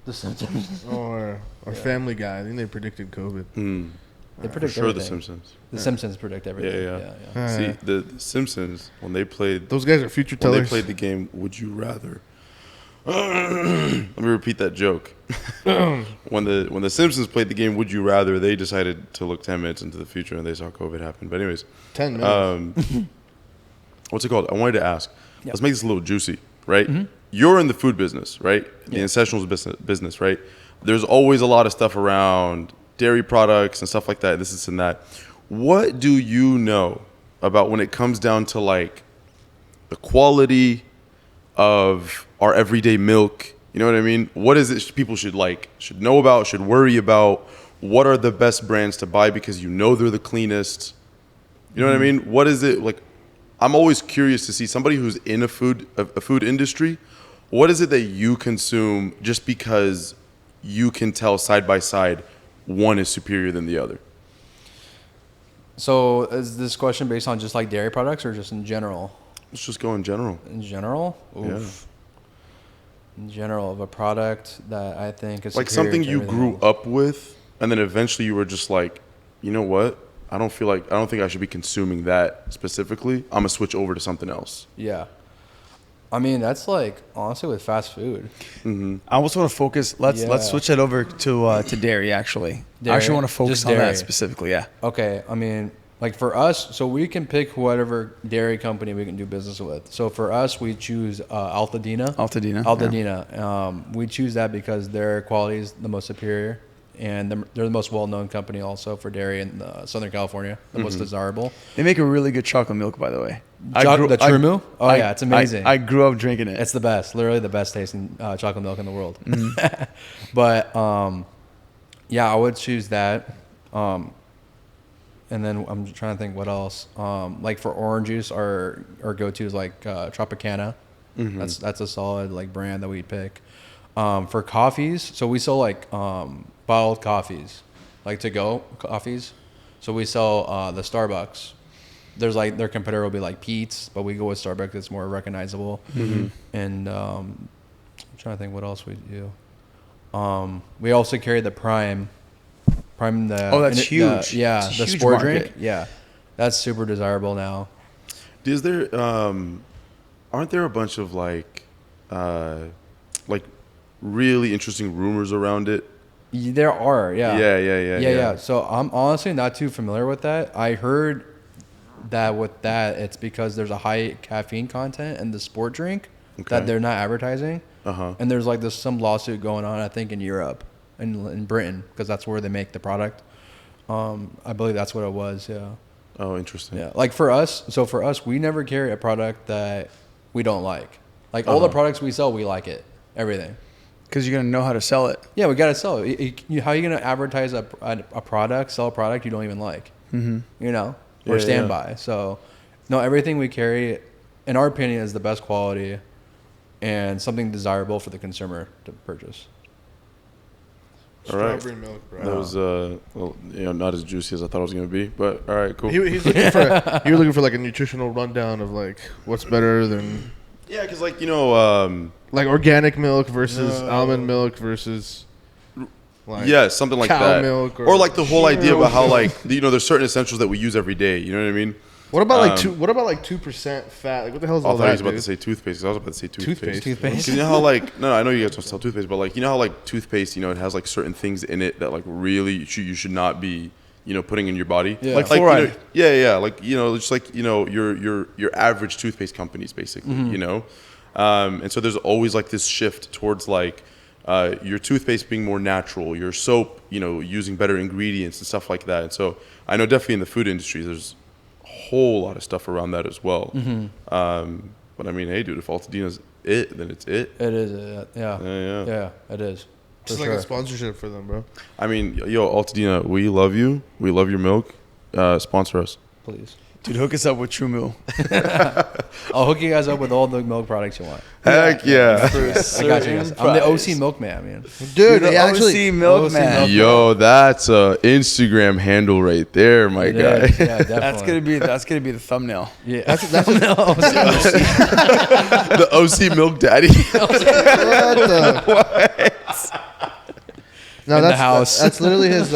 [SPEAKER 2] The Simpsons.
[SPEAKER 3] or Family Guy. I think they predicted COVID.
[SPEAKER 2] They predict
[SPEAKER 4] for sure
[SPEAKER 2] everything.
[SPEAKER 4] The Simpsons.
[SPEAKER 2] The Simpsons predict everything.
[SPEAKER 4] Yeah. See, the Simpsons, when they played...
[SPEAKER 3] Those guys are future tellers.
[SPEAKER 4] When they played the game, Would You Rather... Let me repeat that joke. When the Simpsons played the game Would You Rather, they decided to look 10 minutes into the future, and they saw COVID happen. But anyways...
[SPEAKER 3] 10 minutes.
[SPEAKER 4] What's it called? I wanted to ask. Let's make this a little juicy, right? You're in the food business, right? The essentials business, right? There's always a lot of stuff around dairy products and stuff like that, this and that. What do you know about when it comes down to like the quality of our everyday milk? You know what I mean? What is it people should know about, should worry about? What are the best brands to buy because you know they're the cleanest? You know what I mean? What is it like? I'm always curious to see somebody who's in a food industry. What is it that you consume just because you can tell side by side one is superior than the other?
[SPEAKER 2] So is this question based on just like dairy products or just in general?
[SPEAKER 4] Let's just go in general.
[SPEAKER 2] In general? Oof. Yeah. In general, of a product that I think is
[SPEAKER 4] like something you grew up with, and then eventually you were just like, you know what? I don't think I should be consuming that specifically. I'm gonna switch over to something else.
[SPEAKER 2] Yeah. I mean, that's like honestly with fast food.
[SPEAKER 1] I also want to focus. Let's switch that over to dairy. Actually, I actually want to focus on that specifically. Yeah.
[SPEAKER 2] Okay. I mean, like for us, so we can pick whatever dairy company we can do business with. So for us, we choose Altadena.
[SPEAKER 1] Yeah.
[SPEAKER 2] We choose that because their quality is the most superior, and they're the most well-known company also for dairy in Southern California, the most desirable.
[SPEAKER 1] They make a really good chocolate milk, by the way.
[SPEAKER 2] The Trumu? Yeah, it's amazing.
[SPEAKER 1] I grew up drinking it.
[SPEAKER 2] It's the best, literally the best tasting chocolate milk in the world. But yeah, I would choose that. And then I'm trying to think what else. Like for orange juice, our go-to is like Tropicana. That's a solid like brand that we pick. For coffees, so we sell like bottled coffees, like to-go coffees. So we sell the Starbucks. There's like their competitor will be like Pete's, but we go with Starbucks. It's more recognizable. And I'm trying to think what else we do. We also carry the Prime.
[SPEAKER 1] That's huge.
[SPEAKER 2] The
[SPEAKER 1] huge
[SPEAKER 2] sport
[SPEAKER 1] market.
[SPEAKER 2] drink. Yeah, that's super desirable now.
[SPEAKER 4] Is there aren't there a bunch of like really interesting rumors around it?
[SPEAKER 2] There are. Yeah. So I'm honestly not too familiar with that. I heard that with that, it's because there's a high caffeine content in the sport drink that they're not advertising. And there's like some lawsuit going on, I think, in Europe and in Britain, because that's where they make the product. I believe that's what it was. Yeah.
[SPEAKER 4] Oh, interesting.
[SPEAKER 2] Yeah. Like for us, we never carry a product that we don't like. Like all the products we sell, we like it. Everything.
[SPEAKER 1] Because you're gonna know how to sell it.
[SPEAKER 2] Yeah, we gotta sell it. How are you gonna advertise a product, sell a product you don't even like? You know, or stand by. So, no, everything we carry, in our opinion, is the best quality and something desirable for the consumer to purchase.
[SPEAKER 4] All right.
[SPEAKER 3] Strawberry milk, bro.
[SPEAKER 4] That was well, you know, not as juicy as I thought it was gonna be, but all right, cool.
[SPEAKER 3] He's looking for. You were looking for like a nutritional rundown of like what's better than.
[SPEAKER 4] Yeah, because like, you know,
[SPEAKER 3] like organic milk versus almond milk versus. Like
[SPEAKER 4] something like
[SPEAKER 3] cow
[SPEAKER 4] that.
[SPEAKER 3] milk
[SPEAKER 4] or like the whole idea about how like you know there's certain essentials that we use every day. You know what I mean?
[SPEAKER 3] What about like 2% fat? Like what the hell is all
[SPEAKER 4] I thought
[SPEAKER 3] that?
[SPEAKER 4] he was about
[SPEAKER 3] dude?
[SPEAKER 4] to say toothpaste. 'Cause I was about to say toothpaste.
[SPEAKER 2] Toothpaste.
[SPEAKER 4] 'Cause you know how like no, I know you guys don't sell toothpaste, but like you know how like toothpaste, you know, it has like certain things in it that like really you should not be, you know, putting in your body.
[SPEAKER 2] Yeah.
[SPEAKER 1] Like
[SPEAKER 4] you
[SPEAKER 1] fluoride.
[SPEAKER 4] know, like you know, just like you know your average toothpaste companies basically, you know, and so there's always like this shift towards like your toothpaste being more natural, your soap, you know, using better ingredients and stuff like that. And so I know definitely in the food industry there's a whole lot of stuff around that as well. But I mean, hey, dude, if Altadina's it, then it's it.
[SPEAKER 2] It is. Yeah, it is. For
[SPEAKER 3] It's like a sponsorship for them, bro.
[SPEAKER 4] I mean, yo, Altadena, we love you. We love your milk. Sponsor us.
[SPEAKER 2] Please.
[SPEAKER 1] Dude, hook us up with True Mill.
[SPEAKER 2] I'll hook you guys up with all the milk products you want.
[SPEAKER 4] Heck yeah.
[SPEAKER 2] I got you guys. I'm the OC milkman, man.
[SPEAKER 3] Dude,
[SPEAKER 1] the
[SPEAKER 3] actually,
[SPEAKER 1] OC Milkman.
[SPEAKER 4] Yo, that's a Instagram handle right there, my guy.
[SPEAKER 2] Yeah, definitely.
[SPEAKER 1] That's gonna be the thumbnail.
[SPEAKER 2] Yeah,
[SPEAKER 3] that's
[SPEAKER 4] The OC Milk Daddy.
[SPEAKER 3] No,
[SPEAKER 2] in
[SPEAKER 3] that's
[SPEAKER 2] the house.
[SPEAKER 3] That's literally his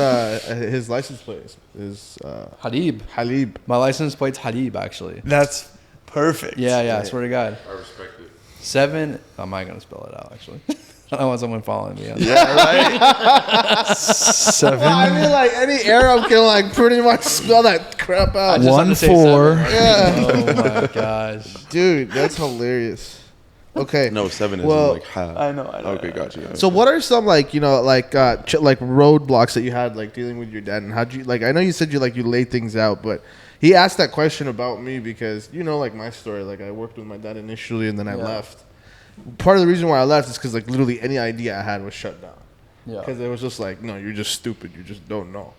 [SPEAKER 3] license plate. Is
[SPEAKER 2] Habib.
[SPEAKER 3] Halib.
[SPEAKER 2] My license plate's Habib, actually.
[SPEAKER 1] That's perfect.
[SPEAKER 2] Yeah. I swear to God.
[SPEAKER 4] I respect it.
[SPEAKER 2] 7. I'm not gonna spell it out, actually. I don't want someone following me.
[SPEAKER 4] Yeah, right?
[SPEAKER 1] 7.
[SPEAKER 3] I mean, like any Arab can like pretty much spell that crap out.
[SPEAKER 2] just had to say
[SPEAKER 1] 1-4.
[SPEAKER 2] 7.
[SPEAKER 3] Yeah,
[SPEAKER 2] Oh my gosh.
[SPEAKER 3] dude, that's hilarious. Okay.
[SPEAKER 4] No, 7 is
[SPEAKER 3] Well,
[SPEAKER 4] like half.
[SPEAKER 1] I know.
[SPEAKER 4] Okay, got you.
[SPEAKER 3] So what are some like, you know, like like roadblocks that you had like dealing with your dad, and how'd you like? I know you said you laid things out, but he asked that question about me because you know like my story. Like I worked with my dad initially, and then I left. Part of the reason why I left is because like literally any idea I had was shut down.
[SPEAKER 2] Yeah.
[SPEAKER 3] Because it was just like, no, you're just stupid. You just don't know.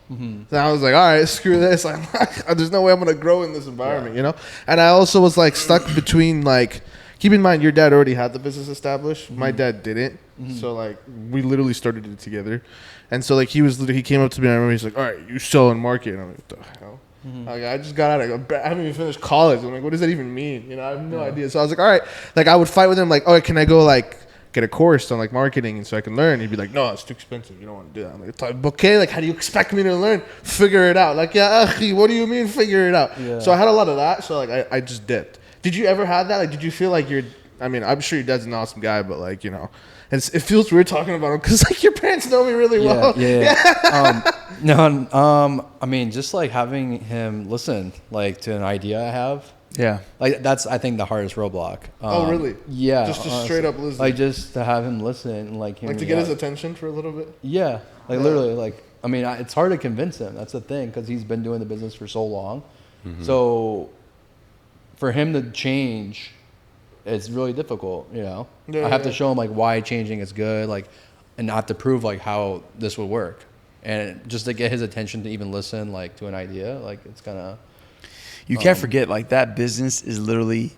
[SPEAKER 3] So I was like, all right, screw this. There's no way I'm gonna grow in this environment, you know. And I also was like stuck between like. Keep in mind, your dad already had the business established. My dad didn't. So, like, we literally started it together. And so, like, he came up to me and I remember he's like, all right, you sell and market. And I'm like, what the hell? Like, I just got out of, I haven't even finished college. I'm like, what does that even mean? You know, I have no idea. So I was like, all right. Like, I would fight with him, like, oh, can I go, like, get a course on, like, marketing and so I can learn? He'd be like, no, it's too expensive. You don't want to do that. I'm like, okay, like, how do you expect me to learn? Figure it out. Like, yeah, what do you mean figure it out?
[SPEAKER 2] Yeah.
[SPEAKER 3] So I had a lot of that. So, like, I just dipped. Did you ever have that? Like, did you feel like I mean, I'm sure your dad's an awesome guy, but like, you know, it feels weird talking about him because like your parents know me really well.
[SPEAKER 2] I mean, just like having him listen like to an idea I have.
[SPEAKER 1] Yeah.
[SPEAKER 2] Like that's, I think, the hardest roadblock.
[SPEAKER 3] Oh, really?
[SPEAKER 2] Yeah.
[SPEAKER 3] Just straight up listen.
[SPEAKER 2] Like just to have him listen and like hear
[SPEAKER 3] Like to
[SPEAKER 2] me
[SPEAKER 3] get his
[SPEAKER 2] out.
[SPEAKER 3] attention for a little bit.
[SPEAKER 2] Yeah. Like literally, like I mean, it's hard to convince him. That's the thing because he's been doing the business for so long. So for him to change, it's really difficult, you know. I have to show him like why changing is good, like, and not to prove like how this would work, and just to get his attention to even listen like to an idea, like it's gonna.
[SPEAKER 1] You can't forget, like that business is literally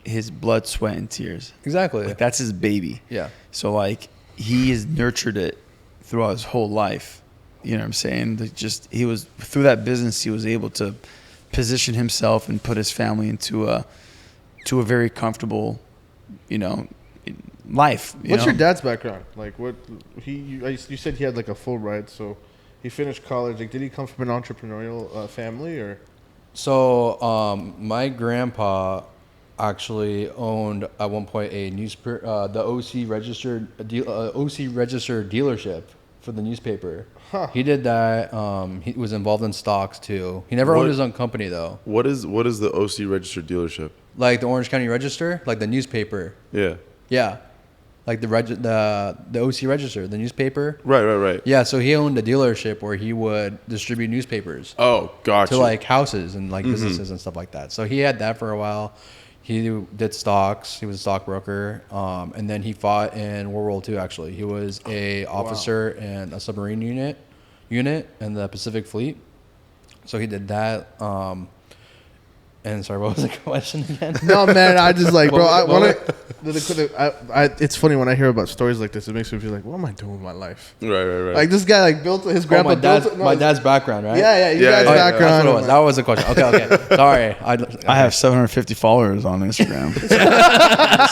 [SPEAKER 1] his blood, sweat, and tears.
[SPEAKER 2] Exactly.
[SPEAKER 1] Like that's his baby.
[SPEAKER 2] Yeah.
[SPEAKER 1] So like he has nurtured it throughout his whole life. You know what I'm saying? He was through that business. He was able to position himself and put his family into a very comfortable, you know, life.
[SPEAKER 3] What's your dad's background? Like, what you said he had like a full ride, so he finished college. Like, did he come from an entrepreneurial family or?
[SPEAKER 2] So, my grandpa actually owned at one point a newspaper, the OC registered dealership for the newspaper. Huh. He did that. He was involved in stocks too. He never owned his own company though.
[SPEAKER 4] What is the OC registered dealership?
[SPEAKER 2] Like the Orange County Register, like the newspaper.
[SPEAKER 4] Yeah.
[SPEAKER 2] Yeah. Like the OC Register, the newspaper.
[SPEAKER 4] Right.
[SPEAKER 2] Yeah, so he owned a dealership where he would distribute newspapers
[SPEAKER 4] Oh, gotcha.
[SPEAKER 2] to like houses and like businesses and stuff like that. So he had that for a while. He did stocks. He was a stockbroker. And then he fought in World War II, actually. He was a officer in a submarine unit in the Pacific Fleet. So he did that. And sorry, what was the question again?
[SPEAKER 3] No, man, I just like, bro. It's funny when I hear about stories like this. It makes me feel like, what am I doing with my life?
[SPEAKER 4] Right.
[SPEAKER 3] Like this guy, like built his grandpa.
[SPEAKER 2] My dad's background, right?
[SPEAKER 3] Yeah, your dad's background.
[SPEAKER 2] That's what it was. That was the question. Okay. Sorry,
[SPEAKER 1] I have 750 followers on Instagram.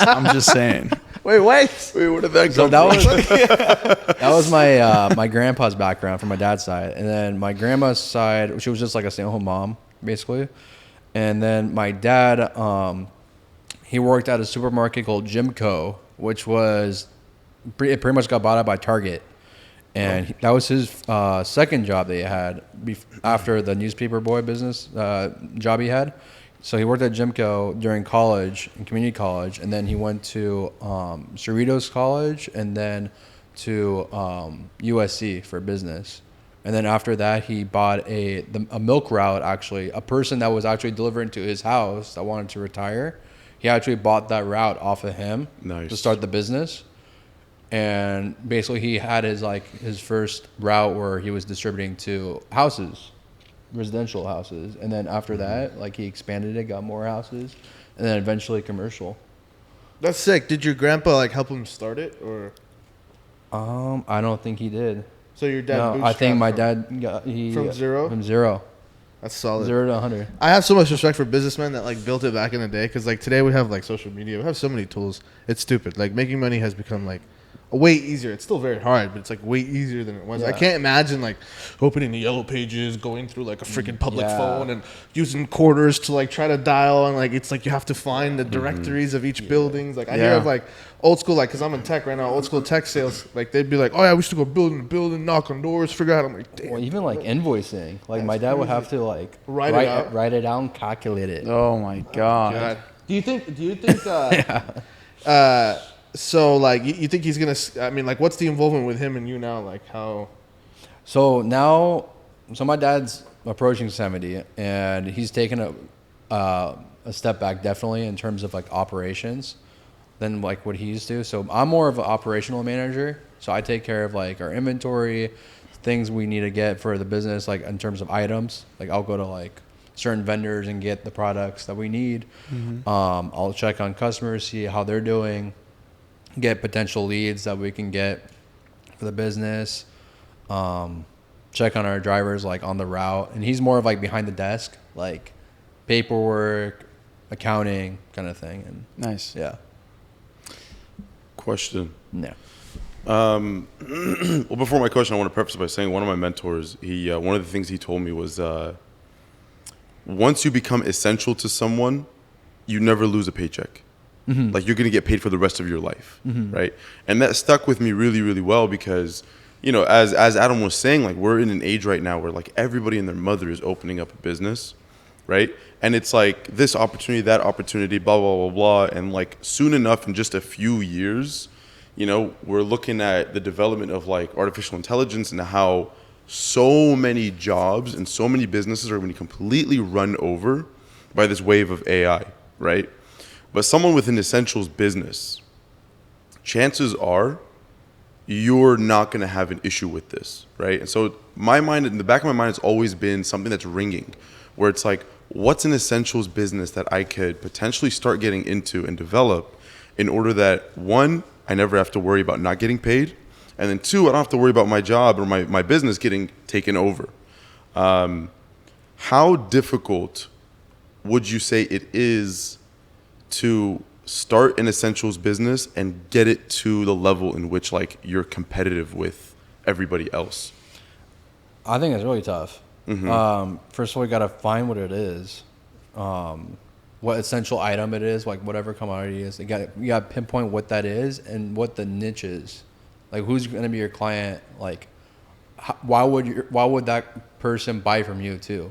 [SPEAKER 1] I'm just saying.
[SPEAKER 3] Wait,
[SPEAKER 4] where did that come from?
[SPEAKER 2] That was my grandpa's background from my dad's side, and then my grandma's side, she was just like a stay-at-home mom, basically. And then my dad, he worked at a supermarket called Jimco, which was it pretty much got bought out by Target, and that was his second job that he had after the newspaper boy business job he had. So he worked at Jimco during college, in community college, and then he went to Cerritos College and then to USC for business. And then after that, he bought a milk route, actually. A person that was actually delivering to his house that wanted to retire, he actually bought that route off of him to start the business. And basically, he had his first route where he was distributing to houses, residential houses. And then after that, like he expanded it, got more houses, and then eventually commercial.
[SPEAKER 3] That's sick. Did your grandpa like help him start it, or?
[SPEAKER 2] I don't think he did.
[SPEAKER 3] So your dad?
[SPEAKER 2] No, I think my dad got
[SPEAKER 3] from zero.
[SPEAKER 2] From zero.
[SPEAKER 3] That's solid.
[SPEAKER 2] 0 to 100.
[SPEAKER 3] I have so much respect for businessmen that like built it back in the day, because like today we have like social media. We have so many tools. It's stupid. Like making money has become like way easier. It's still very hard, but it's like way easier than it was.
[SPEAKER 2] Yeah.
[SPEAKER 3] I can't imagine like opening the yellow pages, going through like a freaking public phone and using quarters to like try to dial, and like it's like you have to find the directories of each buildings. Like I hear of like old school, like because I'm in tech right now, old school tech sales, like they'd be like, oh yeah, we used to go building to building, knock on doors, figure out. I'm like, damn.
[SPEAKER 2] Well, even like invoicing, like my dad would have to like
[SPEAKER 3] write it down,
[SPEAKER 2] calculate it.
[SPEAKER 1] Oh my god.
[SPEAKER 3] Do you think so like you think he's gonna? I mean, like, what's the involvement with him and you now? Like how?
[SPEAKER 2] So my dad's approaching 70, and he's taken a step back definitely in terms of like operations than like what he used to. So I'm more of an operational manager. So I take care of like our inventory, things we need to get for the business, like in terms of items. Like I'll go to like certain vendors and get the products that we need. I'll check on customers, see how they're doing, get potential leads that we can get for the business, check on our drivers like on the route. And he's more of like behind the desk, like paperwork, accounting kind of thing. And
[SPEAKER 1] nice.
[SPEAKER 2] Yeah.
[SPEAKER 4] Question.
[SPEAKER 2] No.
[SPEAKER 4] Well, before my question, I want to preface by saying one of my mentors, one of the things he told me was, once you become essential to someone, you never lose a paycheck. Like you're going to get paid for the rest of your life, right? And that stuck with me really, really well because, you know, as Adam was saying, like we're in an age right now where like everybody and their mother is opening up a business, right? And it's like this opportunity, that opportunity, blah, blah, blah, blah. And like soon enough, in just a few years, you know, we're looking at the development of like artificial intelligence and how so many jobs and so many businesses are going to be completely run over by this wave of AI, right? But someone with an essentials business, chances are you're not going to have an issue with this, right? And so my mind, in the back of my mind, has always been something that's ringing, where it's like, what's an essentials business that I could potentially start getting into and develop in order that, one, I never have to worry about not getting paid, and then two, I don't have to worry about my job or my business getting taken over. How difficult would you say it is to start an essentials business and get it to the level in which like you're competitive with everybody else?
[SPEAKER 2] I think it's really tough. First of all, you got to find what it is, what essential item it is, like whatever commodity it is. You got to pinpoint what that is and what the niche is. Like who's going to be your client? Like why would that person buy from you too?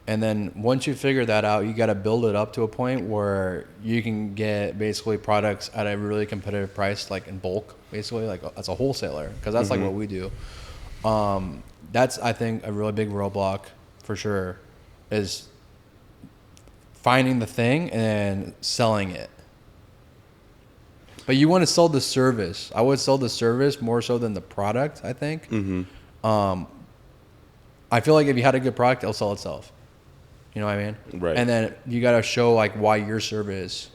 [SPEAKER 2] And then once you figure that out, you got to build it up to a point where you can get basically products at a really competitive price, like in bulk, basically, like as a wholesaler, because that's like what we do. That's, I think, a really big roadblock for sure, is finding the thing and selling it. But you want to sell the service. I would sell the service more so than the product, I think. I feel like if you had a good product, it'll sell itself. You know what I mean?
[SPEAKER 4] Right.
[SPEAKER 2] And then you got to show like why your service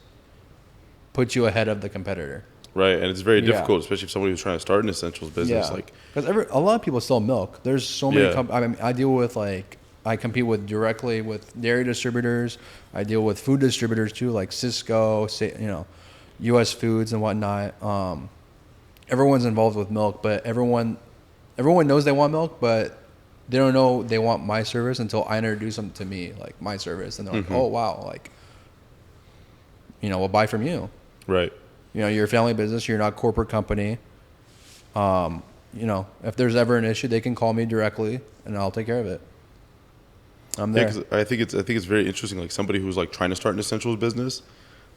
[SPEAKER 2] puts you ahead of the competitor.
[SPEAKER 4] Right, and it's very difficult, especially if somebody who's trying to start an essentials business.
[SPEAKER 2] Yeah.
[SPEAKER 4] Like,
[SPEAKER 2] because a lot of people sell milk. There's so many. I mean, I deal with like I compete with directly with dairy distributors. I deal with food distributors too, like Cisco, U.S. Foods and whatnot. Everyone's involved with milk, but everyone knows they want milk, but they don't know they want my service until I introduce them to me, like my service, and they're like, "Oh wow, like, we'll buy from you."
[SPEAKER 4] right.
[SPEAKER 2] You're a family business. You're not a corporate company. If there's ever an issue, they can call me directly, and I'll take care of it. I'm there.
[SPEAKER 4] Yeah, 'cause I think it's very interesting. Like somebody who's like trying to start an essentials business,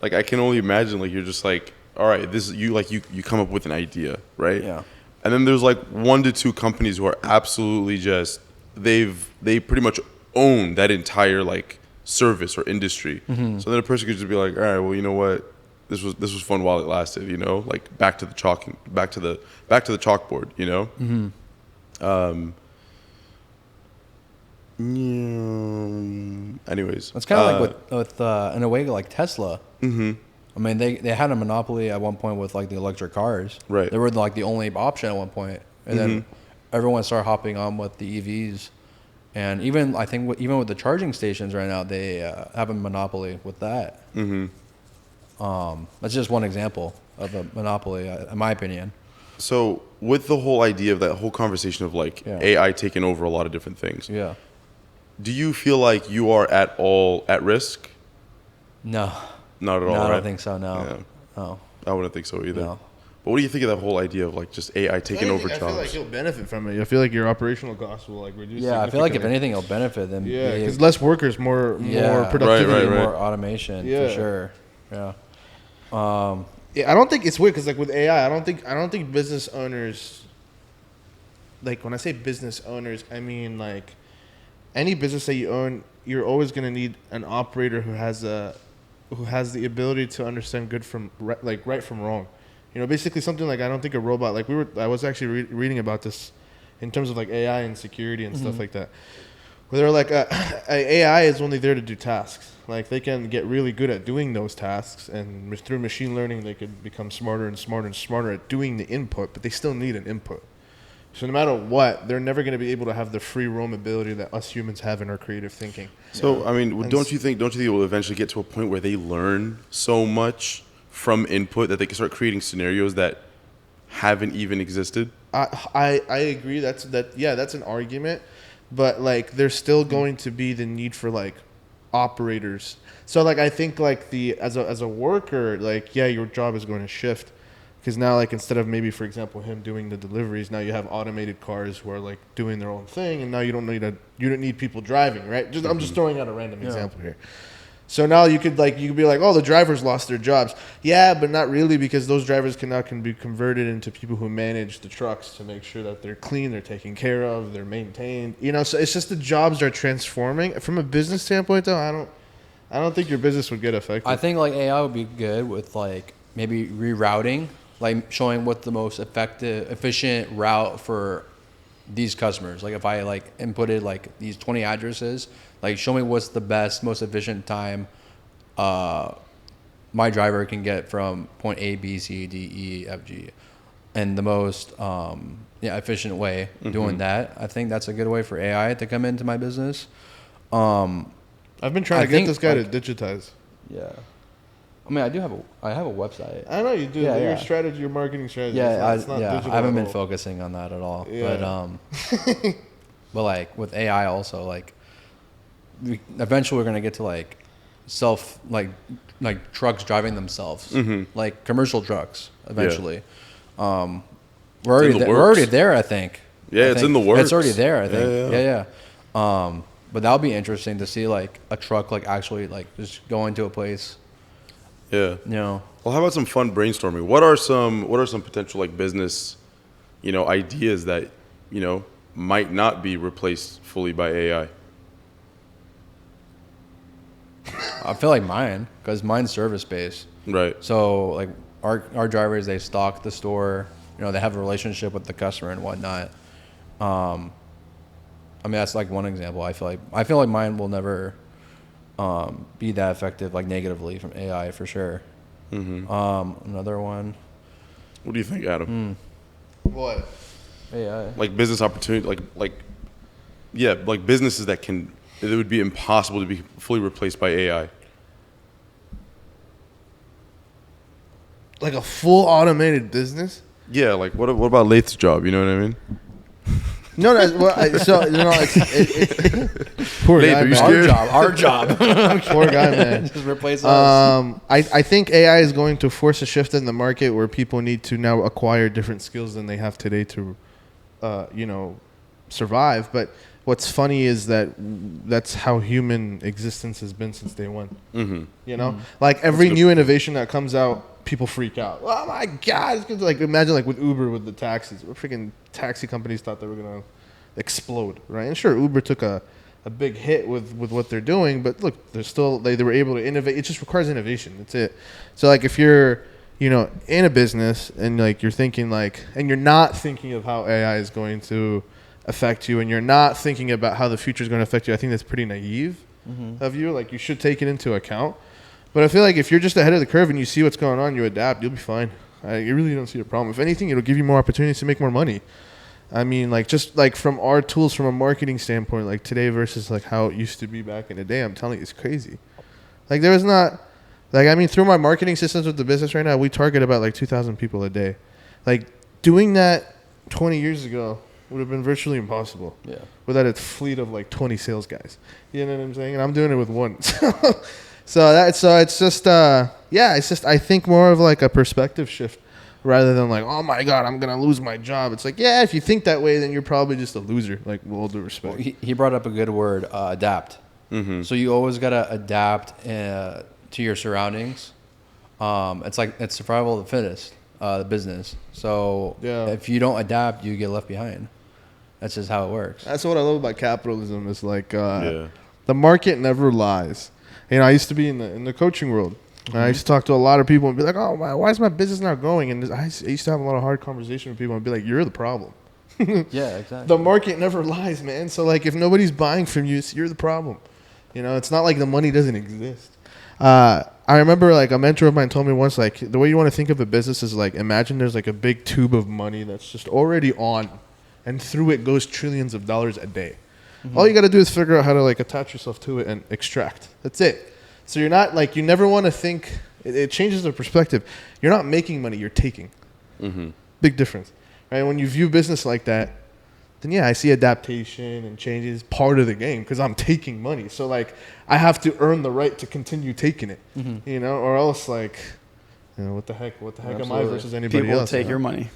[SPEAKER 4] like I can only imagine like you're just like, all right, this is you come up with an idea, right?
[SPEAKER 2] Yeah.
[SPEAKER 4] And then there's like 1 to 2 companies who are absolutely just they pretty much own that entire like service or industry. So then a person could just be like, all right, well, you know what? This was fun while it lasted, like back to the chalkboard, Anyways,
[SPEAKER 2] It's kind of like with in a way like Tesla. I mean, they had a monopoly at one point with like the electric cars.
[SPEAKER 4] Right.
[SPEAKER 2] They were like the only option at one point, and then everyone started hopping on with the EVs. And I think even with the charging stations right now, they have a monopoly with that. That's just one example of a monopoly, in my opinion.
[SPEAKER 4] So with the whole idea of that whole conversation of like AI taking over a lot of different things, do you feel like you are at all at risk?
[SPEAKER 2] No.
[SPEAKER 4] Not at all,
[SPEAKER 2] No, I
[SPEAKER 4] right?
[SPEAKER 2] don't think so, no.
[SPEAKER 4] Yeah.
[SPEAKER 2] No.
[SPEAKER 4] I wouldn't think so either.
[SPEAKER 2] No.
[SPEAKER 4] But what do you think of that whole idea of like just AI taking over jobs?
[SPEAKER 3] I feel like you'll benefit from it. I feel like your operational costs will like reduce.
[SPEAKER 2] Yeah, I feel like if anything, it'll benefit them.
[SPEAKER 3] Yeah, because less workers, more productivity,
[SPEAKER 4] Right.
[SPEAKER 2] more automation, for sure. Yeah.
[SPEAKER 3] Yeah, I don't think it's weird because like with AI, I don't think business owners. Like when I say business owners, I mean like any business that you own, you're always gonna need an operator who has the ability to understand good from right from wrong. Basically something like I don't think a robot like I was actually reading about this in terms of like AI and security and stuff like that. Where they're like AI is only there to do tasks. Like they can get really good at doing those tasks, and through machine learning they could become smarter and smarter and smarter at doing the input, but they still need an input. So no matter what, they're never going to be able to have the free roam ability that us humans have in our creative thinking.
[SPEAKER 4] So I mean, don't you think it will eventually get to a point where they learn so much from input that they can start creating scenarios that haven't even existed?
[SPEAKER 3] I agree. That's an argument, but like there's still going to be the need for like operators. So like I think like as a worker, like your job is going to shift. Because now, like, instead of maybe, for example, him doing the deliveries, now you have automated cars who are like doing their own thing, and now you don't need people driving, right? I'm just throwing out a random example here. So now you could be like, oh, the drivers lost their jobs. Yeah, but not really, because those drivers can be converted into people who manage the trucks to make sure that they're clean, they're taken care of, they're maintained. So it's just the jobs are transforming. From a business standpoint, though, I don't think your business would get affected.
[SPEAKER 2] I think like AI would be good with like maybe rerouting. Like showing what the most efficient route for these customers. Like if I like inputted like these 20 addresses, like show me what's the best, most efficient time my driver can get from point A, B, C, D, E, F, G, and the most efficient way doing that. I think that's a good way for AI to come into my business.
[SPEAKER 3] I've been trying to get this guy to digitize.
[SPEAKER 2] Yeah. I mean, I have a website.
[SPEAKER 3] I know you do.
[SPEAKER 2] Yeah,
[SPEAKER 3] your strategy, your marketing strategy.
[SPEAKER 2] Yeah,
[SPEAKER 3] it's not digital
[SPEAKER 2] I haven't been
[SPEAKER 3] all.
[SPEAKER 2] focusing on that at all.
[SPEAKER 3] Yeah.
[SPEAKER 2] But like with AI also, like eventually we're gonna get to like self like trucks driving themselves, like commercial trucks. Eventually, we're already there. I think.
[SPEAKER 4] It's in the works.
[SPEAKER 2] It's already there. I think. Yeah. But that'll be interesting to see like a truck like actually like just go into a place.
[SPEAKER 4] Yeah.
[SPEAKER 2] Well,
[SPEAKER 4] how about some fun brainstorming? What are some potential like business, ideas that, might not be replaced fully by AI?
[SPEAKER 2] I feel like mine, because mine's service based.
[SPEAKER 4] Right.
[SPEAKER 2] So like our drivers, they stock the store. You know, they have a relationship with the customer and whatnot. I mean, that's like one example. I feel like mine will never be that effective, like negatively from AI for sure. Another one.
[SPEAKER 4] What do you think, Adam?
[SPEAKER 3] What?
[SPEAKER 2] AI.
[SPEAKER 4] Like business opportunity, like businesses that it would be impossible to be fully replaced by AI.
[SPEAKER 3] Like a full automated business?
[SPEAKER 4] Yeah, like what about Lath's job? You know what I mean?
[SPEAKER 3] No, poor
[SPEAKER 4] Lath,
[SPEAKER 3] guy,
[SPEAKER 4] are you
[SPEAKER 3] man.
[SPEAKER 4] scared?
[SPEAKER 2] Our job.
[SPEAKER 3] Poor guy, man.
[SPEAKER 2] Just replace us.
[SPEAKER 3] I think AI is going to force a shift in the market where people need to now acquire different skills than they have today to, survive. But what's funny is that's how human existence has been since day one. Like every new innovation that comes out, people freak out. Oh my God! It's good. Like imagine like with Uber with the taxis. Freaking taxi companies thought they were gonna explode, right? And sure, Uber took a big hit with what they're doing, but look, they're still they were able to innovate. It just requires innovation. That's it. So like if you're in a business and like you're thinking like and you're not thinking of how AI is going to affect you and you're not thinking about how the future is going to affect you, I think that's pretty naive of you. Like you should take it into account. But I feel like if you're just ahead of the curve and you see what's going on, you adapt, you'll be fine. You really don't see a problem. If anything, it'll give you more opportunities to make more money. I mean, like just like from our tools, from a marketing standpoint, like today versus like how it used to be back in the day, I'm telling you, it's crazy. Like there was not, like I mean, through my marketing systems with the business right now, we target about like 2,000 people a day. Like doing that 20 years ago would have been virtually impossible. Yeah. Without a fleet of like 20 sales guys. You know what I'm saying? And I'm doing it with one. So it's just I think more of like a perspective shift rather than like, oh my God, I'm gonna lose my job. It's like, yeah, if you think that way, then you're probably just a loser. Like, with all due respect.
[SPEAKER 2] Well, he brought up a good word, adapt. So you always gotta adapt to your surroundings. It's survival of the fittest, the business. So if you don't adapt, you get left behind. That's just how it works.
[SPEAKER 3] That's what I love about capitalism. Is like the market never lies. I used to be in the coaching world. And I used to talk to a lot of people and be like, oh, why is my business not growing? And I used to have a lot of hard conversations with people and be like, you're the problem.
[SPEAKER 2] Yeah, exactly.
[SPEAKER 3] The market never lies, man. So, like, if nobody's buying from you, you're the problem. It's not like the money doesn't exist. I remember, like, a mentor of mine told me once, like, the way you want to think of a business is, like, imagine there's, like, a big tube of money that's just already on. And through it goes trillions of dollars a day. All you got to do is figure out how to like attach yourself to it and extract. That's it. So you're not like, you never want to think, it changes the perspective. You're not making money, you're taking. Big difference. Right? When you view business like that, then yeah, I see adaptation and changes part of the game because I'm taking money. So like I have to earn the right to continue taking it, or else like, what the heck am I versus anybody
[SPEAKER 1] People
[SPEAKER 3] else?
[SPEAKER 1] People take your money.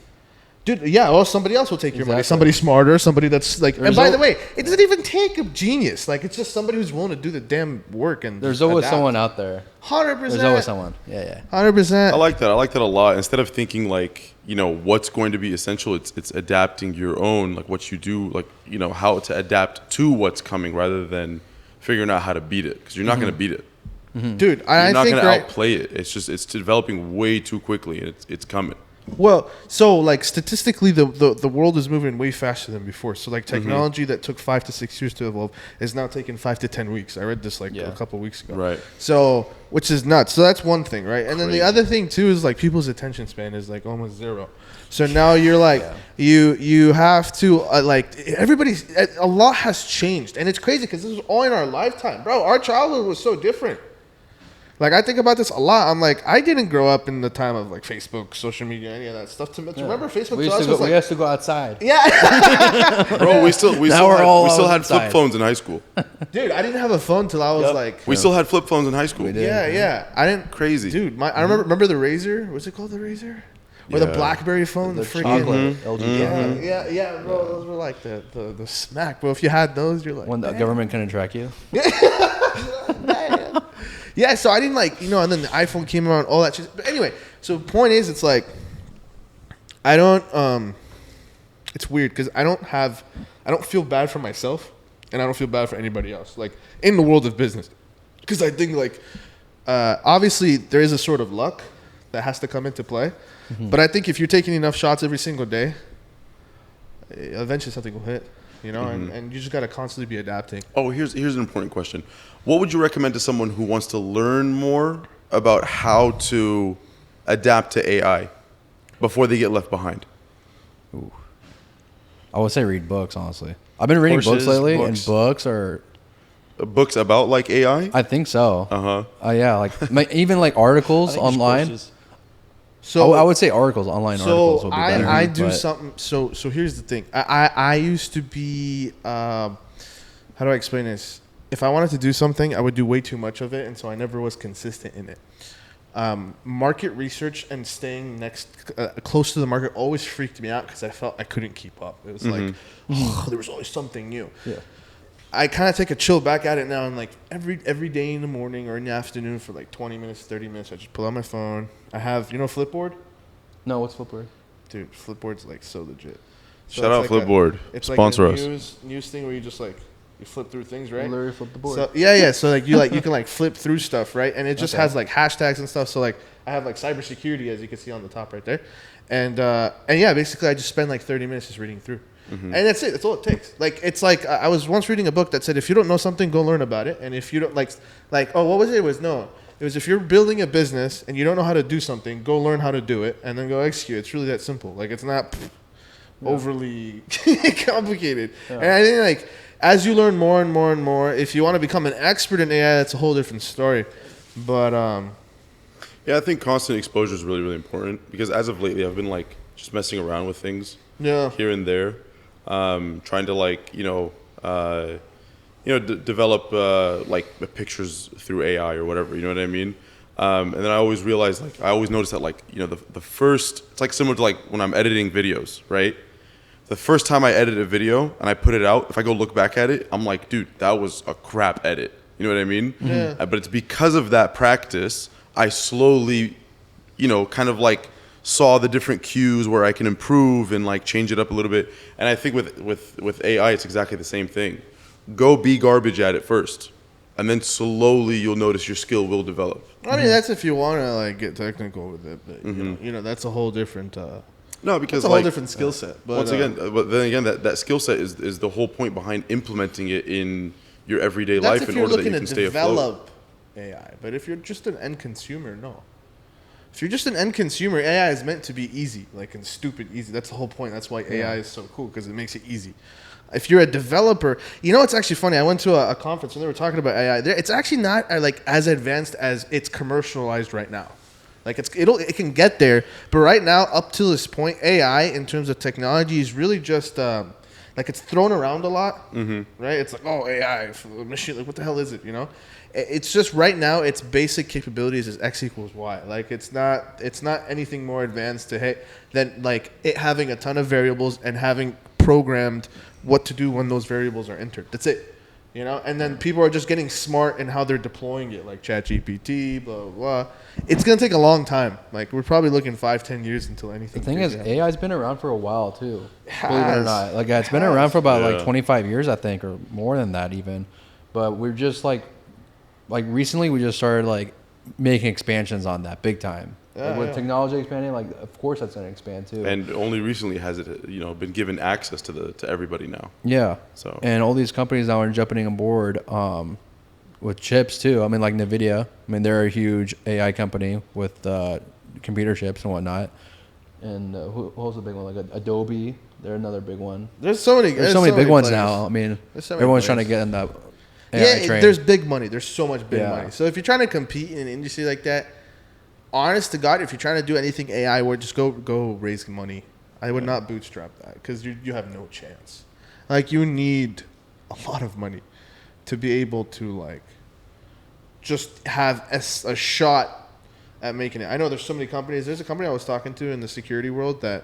[SPEAKER 3] Dude, yeah, or somebody else will take your money. Somebody smarter, somebody that's like... And by the way, it doesn't even take a genius. Like, it's just somebody who's willing to do the damn work and
[SPEAKER 2] there's always someone out there.
[SPEAKER 3] 100%.
[SPEAKER 2] There's always someone. Yeah.
[SPEAKER 3] 100%.
[SPEAKER 4] I like that. I like that a lot. Instead of thinking like, what's going to be essential, it's adapting your own, like what you do, like, how to adapt to what's coming rather than figuring out how to beat it. Because you're not going to beat it.
[SPEAKER 3] Dude,
[SPEAKER 4] you're not going to outplay it. It's developing way too quickly and it's coming.
[SPEAKER 3] Well, so like statistically, the world is moving way faster than before. So like technology that took 5 to 6 years to evolve is now taking 5 to 10 weeks. I read this a couple of weeks ago.
[SPEAKER 4] Right.
[SPEAKER 3] So which is nuts. So that's one thing, right? And then the other thing too is like people's attention span is like almost zero. So now you're like you have to like a lot has changed, and it's crazy because this was all in our lifetime, bro. Our childhood was so different. Like, I think about this a lot. I'm like, I didn't grow up in the time of, like, Facebook, social media, any of that stuff. Remember Facebook
[SPEAKER 2] we used to go outside.
[SPEAKER 3] Yeah.
[SPEAKER 4] Bro, we still had flip phones in high school.
[SPEAKER 3] Dude, I didn't have a phone till I was, like...
[SPEAKER 4] We still had flip phones in high school.
[SPEAKER 3] We did. Yeah. I didn't...
[SPEAKER 4] Crazy.
[SPEAKER 3] Dude, I remember the Razor? What's it called, the Razor? Or the BlackBerry phone? The freaking... LG. Yeah, bro. Those were, like, the smack, bro. If you had those, you're like...
[SPEAKER 2] When the government couldn't track you?
[SPEAKER 3] Yeah, so I didn't and then the iPhone came around, all that shit. But anyway, so the point is, it's like, I don't, it's weird because I don't feel bad for myself and I don't feel bad for anybody else. Like, in the world of business, because I think like obviously there is a sort of luck that has to come into play, but I think if you're taking enough shots every single day, eventually something will hit. You know, and you just got to constantly be adapting.
[SPEAKER 4] Oh, here's an important question. What would you recommend to someone who wants to learn more about how to adapt to AI before they get left behind?
[SPEAKER 2] Ooh. I would say read books, honestly. I've been reading books lately, and books are...
[SPEAKER 4] Books about, like, AI?
[SPEAKER 2] I think so.
[SPEAKER 4] Uh-huh.
[SPEAKER 2] Yeah, like even, like, articles online. So I would say articles, online articles would be better.
[SPEAKER 3] I do something. So here's the thing. I used to be, how do I explain this? If I wanted to do something, I would do way too much of it, and so I never was consistent in it. Market research and staying close to the market always freaked me out because I felt I couldn't keep up. It was like, there was always something new.
[SPEAKER 2] Yeah.
[SPEAKER 3] I kind of take a chill back at it now, and like every day in the morning or in the afternoon for like 20 minutes, 30 minutes, I just pull out my phone. I have, Flipboard?
[SPEAKER 2] No, what's Flipboard?
[SPEAKER 3] Dude, Flipboard's like so legit. So
[SPEAKER 4] Shout out like Flipboard.
[SPEAKER 3] It's
[SPEAKER 4] Sponsor
[SPEAKER 3] like
[SPEAKER 4] us.
[SPEAKER 3] News thing where you just like you flip through things, right?
[SPEAKER 2] Literally flip the board.
[SPEAKER 3] So yeah. So like you can like flip through stuff, right? And it just has like hashtags and stuff. So like I have like cybersecurity, as you can see on the top right there, and yeah, basically I just spend like 30 minutes just reading through. And that's it. That's all it takes. Like it's like I was once reading a book that said if you don't know something, go learn about it. And if you don't like oh, what was it? It was if you're building a business and you don't know how to do something, go learn how to do it and then go execute. It's really that simple. Like it's not overly complicated. Yeah. And I think like as you learn more and more and more, if you want to become an expert in AI, that's a whole different story. But
[SPEAKER 4] yeah, I think constant exposure is really, really important because as of lately, I've been like just messing around with things here and there. Trying to like develop like pictures through AI or whatever, you know what I mean? And then I always realize I always notice that the first, it's like similar to like when I'm editing videos, right? The first time I edit a video and I put it out, if I go look back at it, I'm like, dude, that was a crap edit. You know what I mean?
[SPEAKER 3] Yeah.
[SPEAKER 4] But it's because of that practice, I slowly, kind of like saw the different cues where I can improve and like change it up a little bit. And I think with AI, it's exactly the same thing. Go be garbage at it first, and then slowly you'll notice your skill will develop.
[SPEAKER 3] I mean, that's if you want to like get technical with it, but that's a whole different.
[SPEAKER 4] No, because
[SPEAKER 3] it's a whole different skill set. But
[SPEAKER 4] then again, that skill set is the whole point behind implementing it in your everyday life in order that you can stay afloat.
[SPEAKER 3] Develop AI, but if you're just an end consumer, no. If you're just an end consumer, AI is meant to be easy, like and stupid easy. That's the whole point. That's why AI is so cool because it makes it easy. If you're a developer, it's actually funny. I went to a conference and they were talking about AI. It's actually not like as advanced as it's commercialized right now. Like it can get there, but right now, up to this point, AI in terms of technology is really just like it's thrown around a lot, right? It's like AI machine. Like what the hell is it? It's just right now its basic capabilities is X equals Y. Like it's not anything more advanced than like it having a ton of variables and having programmed what to do when those variables are entered. That's it. And then people are just getting smart in how they're deploying it, like ChatGPT, blah, blah, blah. It's going to take a long time. Like, we're probably looking 5-10 years until anything.
[SPEAKER 2] The thing is, AI's been around for a while, too. Believe it or not. Like, it's been around for about, like, 25 years, I think, or more than that even. But we're just, like recently we just started, like, making expansions on that big time. With technology expanding, like, of course that's going to expand, too.
[SPEAKER 4] And only recently has it, been given access to everybody now.
[SPEAKER 2] Yeah.
[SPEAKER 4] So.
[SPEAKER 2] And all these companies now are jumping on board with chips, too. I mean, like NVIDIA. I mean, they're a huge AI company with computer chips and whatnot. And who's the big one? Like Adobe. They're another big one.
[SPEAKER 3] There's so many
[SPEAKER 2] big ones now. I mean, everyone's trying to get in that AI train.
[SPEAKER 3] There's big money. There's so much big money. So if you're trying to compete in an industry like that, honest to God, if you're trying to do anything AI, just go raise money. I would not bootstrap that because you have no chance. Like you need a lot of money to be able to like just have a shot at making it. I know there's so many companies. There's a company I was talking to in the security world that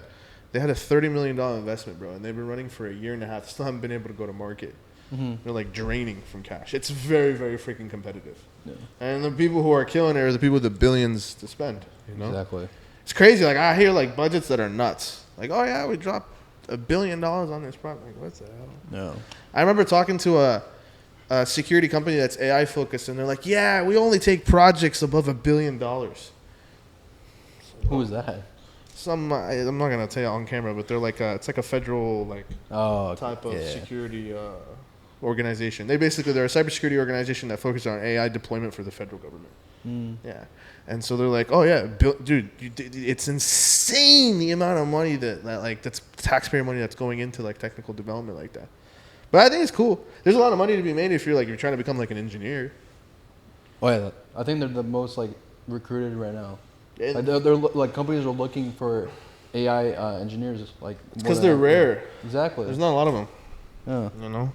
[SPEAKER 3] they had a $30 million investment, bro, and they've been running for a year and a half. Still haven't been able to go to market. They're like draining from cash. It's very, very freaking competitive. Yeah. And the people who are killing it are the people with the billions to spend.
[SPEAKER 2] Exactly.
[SPEAKER 3] It's crazy. Like I hear like budgets that are nuts. Like, oh yeah, we dropped $1 billion on this product. Like, what the hell?
[SPEAKER 2] No.
[SPEAKER 3] I remember talking to a security company that's AI focused, and they're like, yeah, we only take projects above $1 billion.
[SPEAKER 2] Who is that?
[SPEAKER 3] I'm not gonna tell you on camera, but they're like it's like a federal type of security organization. They're a cybersecurity organization that focuses on AI deployment for the federal government. Yeah, and so they're like, oh yeah, dude, it's insane the amount of money that's taxpayer money that's going into like technical development like that. But I think it's cool. There's a lot of money to be made if you're trying to become like an engineer.
[SPEAKER 2] Oh yeah, I think they're the most like recruited right now. Like they're like companies are looking for AI engineers like
[SPEAKER 3] because they're rare.
[SPEAKER 2] Exactly.
[SPEAKER 3] There's not a lot of them.
[SPEAKER 2] Yeah.
[SPEAKER 3] You know,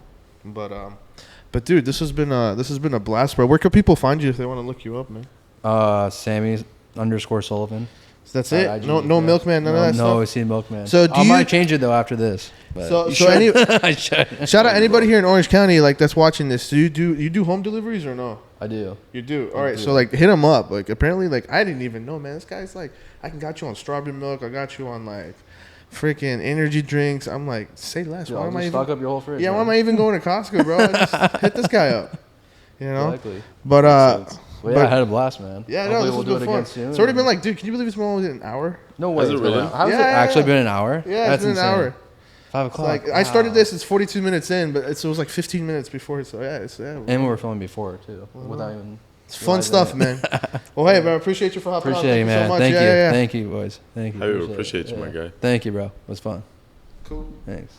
[SPEAKER 3] but dude, this has been a blast, bro. Where can people find you if they want to look you up, man?
[SPEAKER 2] Sami_Sullivan.
[SPEAKER 3] So that's it. IG, no Milkman, none of that stuff. No,
[SPEAKER 2] I see Milkman.
[SPEAKER 3] So
[SPEAKER 2] I might change it though after this.
[SPEAKER 3] Shout out anybody here in Orange County that's watching this. Do you do home deliveries or no?
[SPEAKER 2] I do.
[SPEAKER 3] You do. All right. So hit them up. Like apparently I didn't even know, man. This guy's like, I got you on strawberry milk. I got you on like freaking energy drinks. I'm like, say less.
[SPEAKER 2] Dude, why am I even stock up your whole fridge?
[SPEAKER 3] Yeah. Man. Why am I even going to Costco, bro? I just hit this guy up. You know.
[SPEAKER 2] Exactly.
[SPEAKER 3] But
[SPEAKER 2] I had a blast, man.
[SPEAKER 3] Yeah, no, this has been fun. Soon. It's already been like, dude, can you believe it's been only an hour?
[SPEAKER 2] No way.
[SPEAKER 4] Has it really?
[SPEAKER 2] How's it actually been an hour?
[SPEAKER 3] Yeah,
[SPEAKER 2] That's
[SPEAKER 3] it's been an hour.
[SPEAKER 2] 5 o'clock.
[SPEAKER 3] Like I started this, it's 42 minutes in, but it was like 15 minutes before. So
[SPEAKER 2] and we were filming before too, without even.
[SPEAKER 3] It's fun stuff, man. Well, hey, bro, appreciate you for hopping on.
[SPEAKER 2] Appreciate you, man.
[SPEAKER 3] So much.
[SPEAKER 2] Thank you.
[SPEAKER 3] Yeah.
[SPEAKER 2] Thank you, boys. Thank you.
[SPEAKER 4] I appreciate you, my guy.
[SPEAKER 2] Thank you, bro. It was fun.
[SPEAKER 3] Cool.
[SPEAKER 2] Thanks.